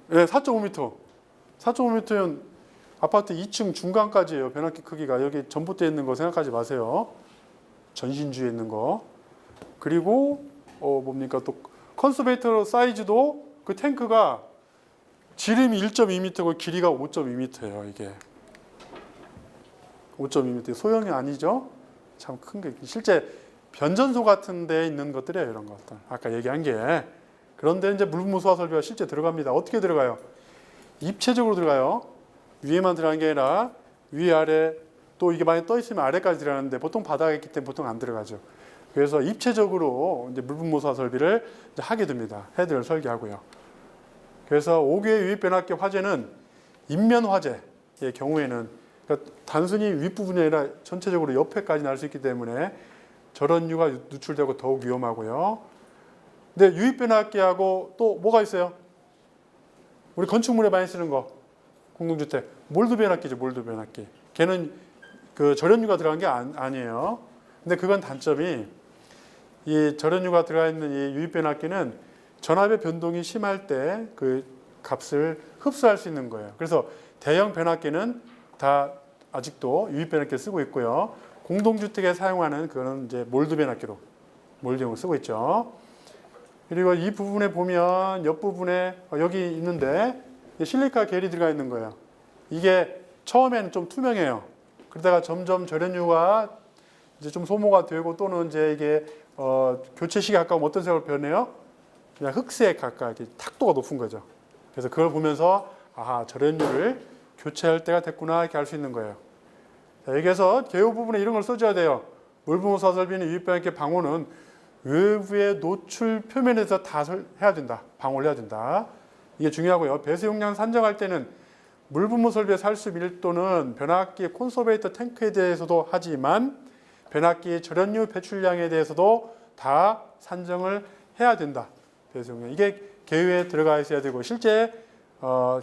A: 4.5m. 4.5m면 아파트 2층 중간까지예요. 변압기 크기가. 여기 전봇대에 있는 거 생각하지 마세요. 전신주에 있는 거. 그리고 뭡니까 또 컨서베이터 사이즈도 그 탱크가 지름이 1.2m고 길이가 5.2m예요. 이게 5.2m. 소형이 아니죠. 참 큰 게 실제 변전소 같은 데 있는 것들이에요. 이런 것들. 아까 얘기한 게. 그런데 이제 물분무 소화 설비가 실제 들어갑니다. 어떻게 들어가요? 입체적으로 들어가요. 위에만 들어가는 게 아니라 위아래 또 이게 많이 떠 있으면 아래까지 들어가는데 보통 바닥에 있기 때문에 보통 안 들어가죠. 그래서 입체적으로 이제 물분무 소화 설비를 이제 하게 됩니다. 헤드를 설계하고요. 그래서 5교의 유입 변압기 화재는 인면 화재의 경우에는 그러니까 단순히 윗부분이 아니라 전체적으로 옆에까지 날 수 있기 때문에 절연유가 누출되고 더욱 위험하고요. 근데 유입변압기하고 또 뭐가 있어요? 우리 건축물에 많이 쓰는 거 공동주택 몰드변압기죠. 몰드변압기. 걔는 그 절연유가 들어간 게 아니에요. 근데 그건 단점이 이 절연유가 들어가 있는 이 유입변압기는 전압의 변동이 심할 때 그 값을 흡수할 수 있는 거예요. 그래서 대형 변압기는 다 아직도 유입변압기를 쓰고 있고요. 공동주택에 사용하는 그거는 이제 몰드변압기로 몰드용을 쓰고 있죠. 그리고 이 부분에 보면 옆부분에 여기 있는데 실리카 겔이 들어가 있는 거예요. 이게 처음에는 좀 투명해요. 그러다가 점점 절연유가 이제 좀 소모가 되고 또는 이제 이게 교체 시기에 가까우면 어떤 색으로 변해요? 그냥 흑색 가까이 탁도가 높은 거죠. 그래서 그걸 보면서 아하 절연유를 교체할 때가 됐구나 이렇게 알 수 있는 거예요. 자, 여기에서 개요 부분에 이런 걸 써줘야 돼요. 물분무사 설비는 유입변압기 방호는 외부의 노출 표면에서 다 해야 된다. 방호를 해야 된다. 이게 중요하고요. 배수 용량 산정할 때는 물분무 설비의 살수 밀도는 변압기 콘서베이터 탱크에 대해서도 하지만 변압기 절연유 배출량에 대해서도 다 산정을 해야 된다. 배수 용량. 이게 계획에 들어가 있어야 되고 실제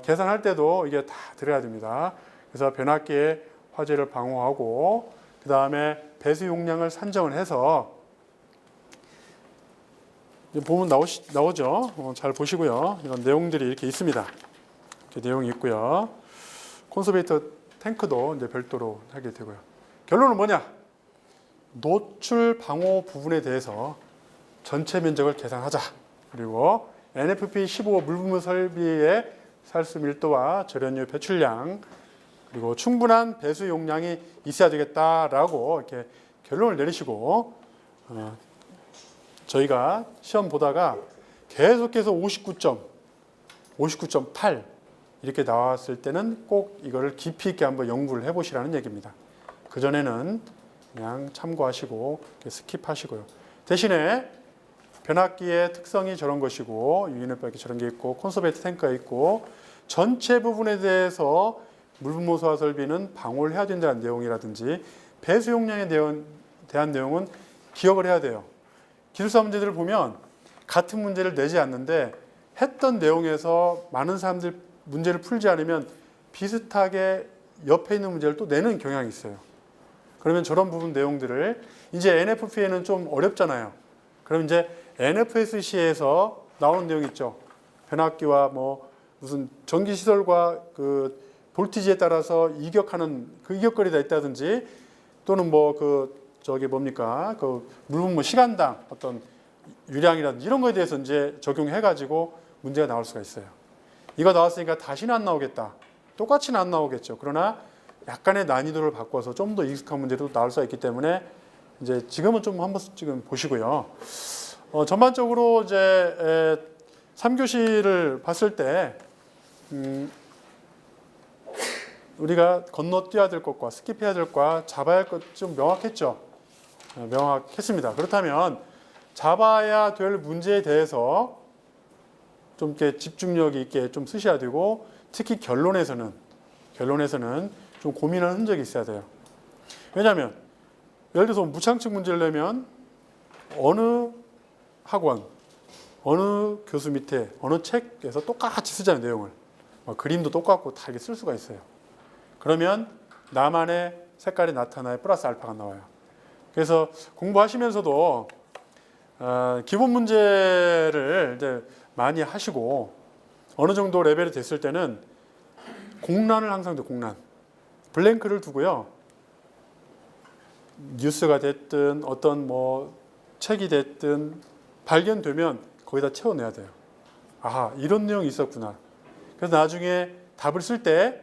A: 계산할 때도 이게 다 들어야 됩니다. 그래서 변압기의 화재를 방어하고 그 다음에 배수 용량을 산정을 해서 보면 나오죠. 잘 보시고요. 이런 내용들이 이렇게 있습니다. 이렇게 내용이 있고요. 콘서베이터 탱크도 이제 별도로 하게 되고요. 결론은 뭐냐? 노출 방호 부분에 대해서 전체 면적을 계산하자. 그리고 NFP 15 물분무 설비의 살수 밀도와 절연유 배출량 그리고 충분한 배수 용량이 있어야 되겠다라고 이렇게 결론을 내리시고 저희가 시험 보다가 계속해서 59.8 이렇게 나왔을 때는 꼭 이거를 깊이 있게 한번 연구를 해보시라는 얘기입니다. 그전에는 그냥 참고하시고 스킵하시고요. 대신에 변압기의 특성이 저런 것이고 유인의 변압기 저런 게 있고 콘서베이터 탱크가 있고 전체 부분에 대해서 물분무 소화 설비는 방호를 해야 된다는 내용이라든지 배수 용량에 대한 내용은 기억을 해야 돼요. 기술사 문제들을 보면 같은 문제를 내지 않는데 했던 내용에서 많은 사람들 문제를 풀지 않으면 비슷하게 옆에 있는 문제를 또 내는 경향이 있어요. 그러면 저런 부분 내용들을 이제 NFP에는 좀 어렵잖아요. 그럼 이제 NFSC에서 나오는 내용 있죠. 변압기와 뭐 무슨 전기 시설과 그 볼티지에 따라서 이격하는 그 이격거리가 있다든지 또는 뭐 그 저기 뭡니까 그 물분무 시간당 어떤 유량이라든지 이런 거에 대해서 이제 적용해가지고 문제가 나올 수가 있어요. 이거 나왔으니까 다시는 안 나오겠다. 똑같이는 안 나오겠죠. 그러나 약간의 난이도를 바꿔서 좀 더 익숙한 문제도 나올 수가 있기 때문에 이제 지금은 좀 한번 지금 보시고요. 전반적으로 이제 3교시를 봤을 때 우리가 건너뛰어야 될 것과 스킵해야 될 것과 잡아야 할 것 좀 명확했죠. 명확했습니다. 그렇다면 잡아야 될 문제에 대해서 좀 이렇게 집중력 있게 좀 쓰셔야 되고 특히 결론에서는 좀 고민하는 흔적이 있어야 돼요. 왜냐하면 예를 들어서 무창측 문제를 내면 어느 학원, 어느 교수 밑에 어느 책에서 똑같이 쓰자는 내용을 그림도 똑같고 다 이렇게 쓸 수가 있어요. 그러면 나만의 색깔이 나타나야 플러스 알파가 나와요. 그래서 공부하시면서도 기본 문제를 이제 많이 하시고 어느 정도 레벨이 됐을 때는 공란을 항상 돼. 공란 블랭크를 두고요. 뉴스가 됐든 어떤 뭐 책이 됐든 발견되면 거기다 채워내야 돼요. 아하, 이런 내용이 있었구나. 그래서 나중에 답을 쓸 때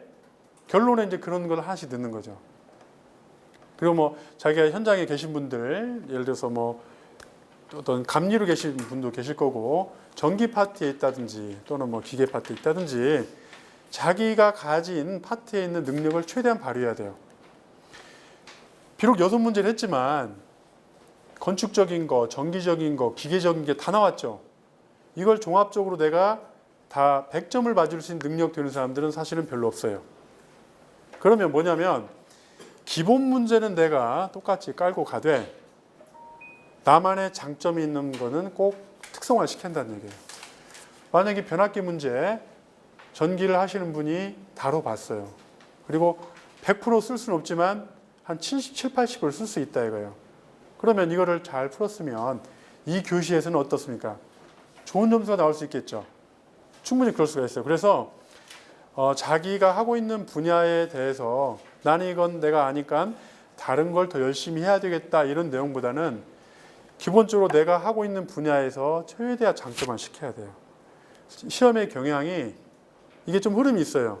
A: 결론에 이제 그런 걸 하나씩 넣는 거죠. 그리고 뭐 자기가 현장에 계신 분들, 예를 들어서 뭐 어떤 감리로 계신 분도 계실 거고 전기 파트에 있다든지 또는 뭐 기계 파트에 있다든지 자기가 가진 파트에 있는 능력을 최대한 발휘해야 돼요. 비록 6문제를 했지만 건축적인 거, 전기적인 거, 기계적인 게 다 나왔죠. 이걸 종합적으로 내가 다 100점을 맞을 수 있는 능력 되는 사람들은 사실은 별로 없어요. 그러면 뭐냐면 기본 문제는 내가 똑같이 깔고 가되 나만의 장점이 있는 거는 꼭 특성화 시킨다는 얘기예요. 만약에 변압기 문제 전기를 하시는 분이 다뤄봤어요. 그리고 100% 쓸 수는 없지만 한 77, 80을 쓸 수 있다 이거예요. 그러면 이거를 잘 풀었으면 이 교시에서는 어떻습니까? 좋은 점수가 나올 수 있겠죠. 충분히 그럴 수가 있어요. 그래서 자기가 하고 있는 분야에 대해서 나는 이건 내가 아니까 다른 걸 더 열심히 해야 되겠다 이런 내용보다는 기본적으로 내가 하고 있는 분야에서 최대한 장점만 시켜야 돼요. 시험의 경향이 이게 좀 흐름이 있어요.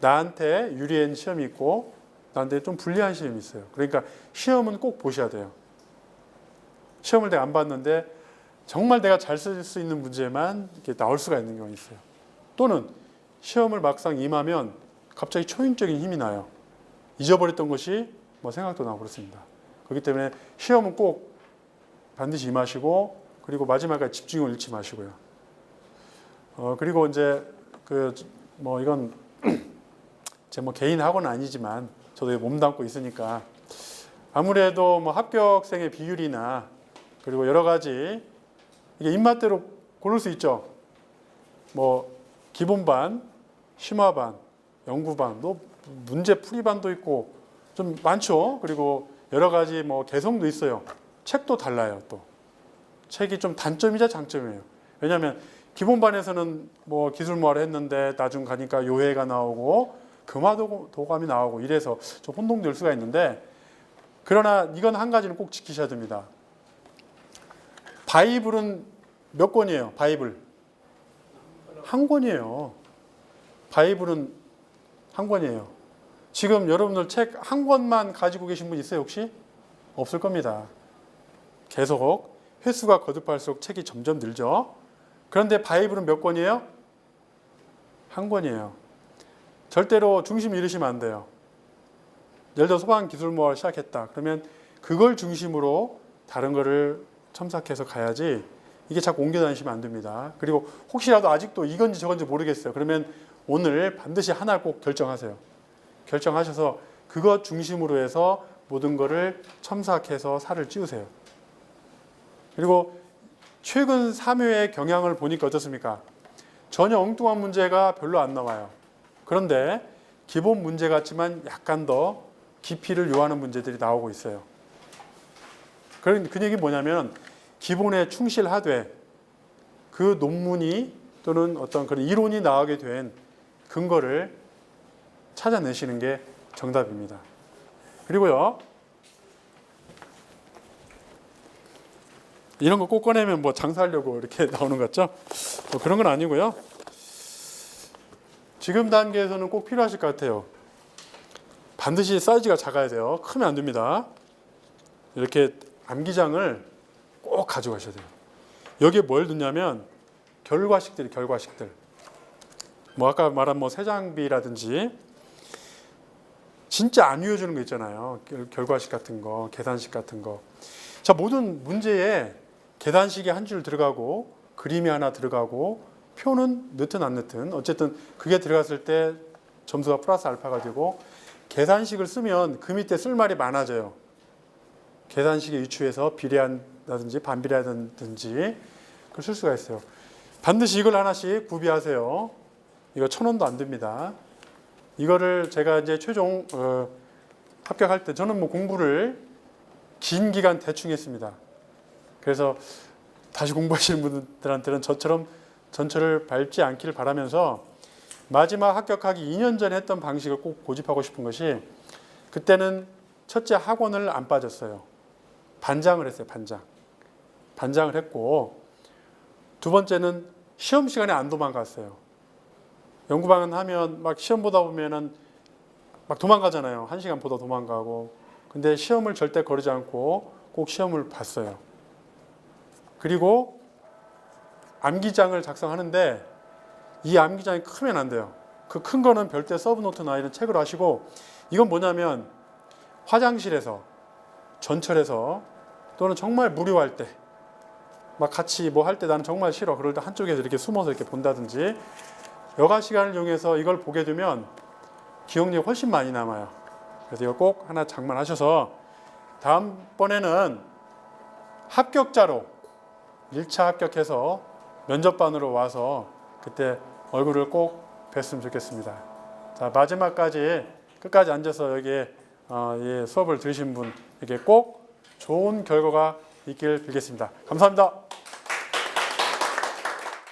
A: 나한테 유리한 시험이 있고 나한테 좀 불리한 시험이 있어요. 그러니까 시험은 꼭 보셔야 돼요. 시험을 내가 안 봤는데 정말 내가 잘 쓸 수 있는 문제만 이렇게 나올 수가 있는 경우가 있어요. 또는 시험을 막상 임하면 갑자기 초인적인 힘이 나요. 잊어버렸던 것이 뭐 생각도 나고 그렇습니다. 그렇기 때문에 시험은 꼭 반드시 임하시고 그리고 마지막까지 집중을 잃지 마시고요. 그리고 이제 뭐 이건 제 뭐 개인 학원은 아니지만 저도 몸담고 있으니까 아무래도 뭐 합격생의 비율이나 그리고 여러 가지 이게 입맛대로 고를 수 있죠. 뭐 기본반, 심화반, 연구반, 또 문제 풀이반도 있고 좀 많죠. 그리고 여러 가지 뭐 개성도 있어요. 책도 달라요. 또 책이 좀 단점이자 장점이에요. 왜냐하면 기본반에서는 뭐 기술모아를 했는데 나중 가니까 요해가 나오고 금화도감이 나오고 이래서 좀 혼동될 수가 있는데 그러나 이건 한 가지는 꼭 지키셔야 됩니다. 바이블은 몇 권이에요? 바이블 한 권이에요. 바이블은 한 권이에요. 지금 여러분들 책 한 권만 가지고 계신 분 있어요 혹시? 없을 겁니다. 계속 횟수가 거듭할수록 책이 점점 늘죠. 그런데 바이블은 몇 권이에요? 한 권이에요. 절대로 중심 잃으시면 안 돼요. 예를 들어 소방기술모아를 시작했다. 그러면 그걸 중심으로 다른 거를 첨삭해서 가야지 이게 자꾸 옮겨 다니시면 안 됩니다. 그리고 혹시라도 아직도 이건지 저건지 모르겠어요. 그러면 오늘 반드시 하나 꼭 결정하세요. 결정하셔서 그것 중심으로 해서 모든 거를 첨삭해서 살을 찌우세요. 그리고 최근 3회의 경향을 보니까 어떻습니까? 전혀 엉뚱한 문제가 별로 안 나와요. 그런데 기본 문제 같지만 약간 더 깊이를 요하는 문제들이 나오고 있어요. 그 얘기는 뭐냐면 기본에 충실하되 그 논문이 또는 어떤 그런 이론이 나오게 된 근거를 찾아내시는 게 정답입니다. 그리고요. 이런 거 꼭 꺼내면 뭐 장사하려고 이렇게 나오는 것 같죠? 뭐 그런 건 아니고요. 지금 단계에서는 꼭 필요하실 것 같아요. 반드시 사이즈가 작아야 돼요. 크면 안 됩니다. 이렇게 암기장을 꼭 가져가셔야 돼요. 여기에 뭘 넣냐면 결과식들이 결과식들. 뭐 아까 말한 뭐 세장비라든지 진짜 안 외워주는 거 있잖아요. 결과식 같은 거, 계산식 같은 거. 자, 모든 문제에 계산식이 한 줄 들어가고 그림이 하나 들어가고 표는 넣든 안 넣든 어쨌든 그게 들어갔을 때 점수가 플러스 알파가 되고 계산식을 쓰면 그 밑에 쓸 말이 많아져요. 계산식에 유추해서 비례한다든지 반비례하든지 그걸 쓸 수가 있어요. 반드시 이걸 하나씩 구비하세요. 이거 1,000원도 안 됩니다. 이거를 제가 이제 최종 합격할 때 저는 뭐 공부를 긴 기간 대충 했습니다. 그래서 다시 공부하시는 분들한테는 저처럼 전철을 밟지 않기를 바라면서 마지막 합격하기 2년 전에 했던 방식을 꼭 고집하고 싶은 것이 그때는 첫째 학원을 안 빠졌어요. 반장을 했어요. 반장을 했고 두 번째는 시험 시간에 안 도망갔어요. 연구방은 하면 막 시험 보다 보면은 막 도망가잖아요. 1시간 보다 도망가고. 근데 시험을 절대 거르지 않고 꼭 시험을 봤어요. 그리고 암기장을 작성하는데 이 암기장이 크면 안 돼요. 그 큰 거는 별도의 서브노트나 이런 책으로 하시고 이건 뭐냐면 화장실에서 전철에서 또는 정말 무료할 때 막 같이 뭐 할 때 나는 정말 싫어. 그럴 때 한쪽에서 이렇게 숨어서 이렇게 본다든지 여가 시간을 이용해서 이걸 보게 되면 기억력이 훨씬 많이 남아요. 그래서 이거 꼭 하나 장만하셔서 다음번에는 합격자로 1차 합격해서 면접반으로 와서 그때 얼굴을 꼭 뵀으면 좋겠습니다. 자, 마지막까지 끝까지 앉아서 여기에 수업을 들으신 분에게 꼭 좋은 결과가 있길 빌겠습니다. 감사합니다.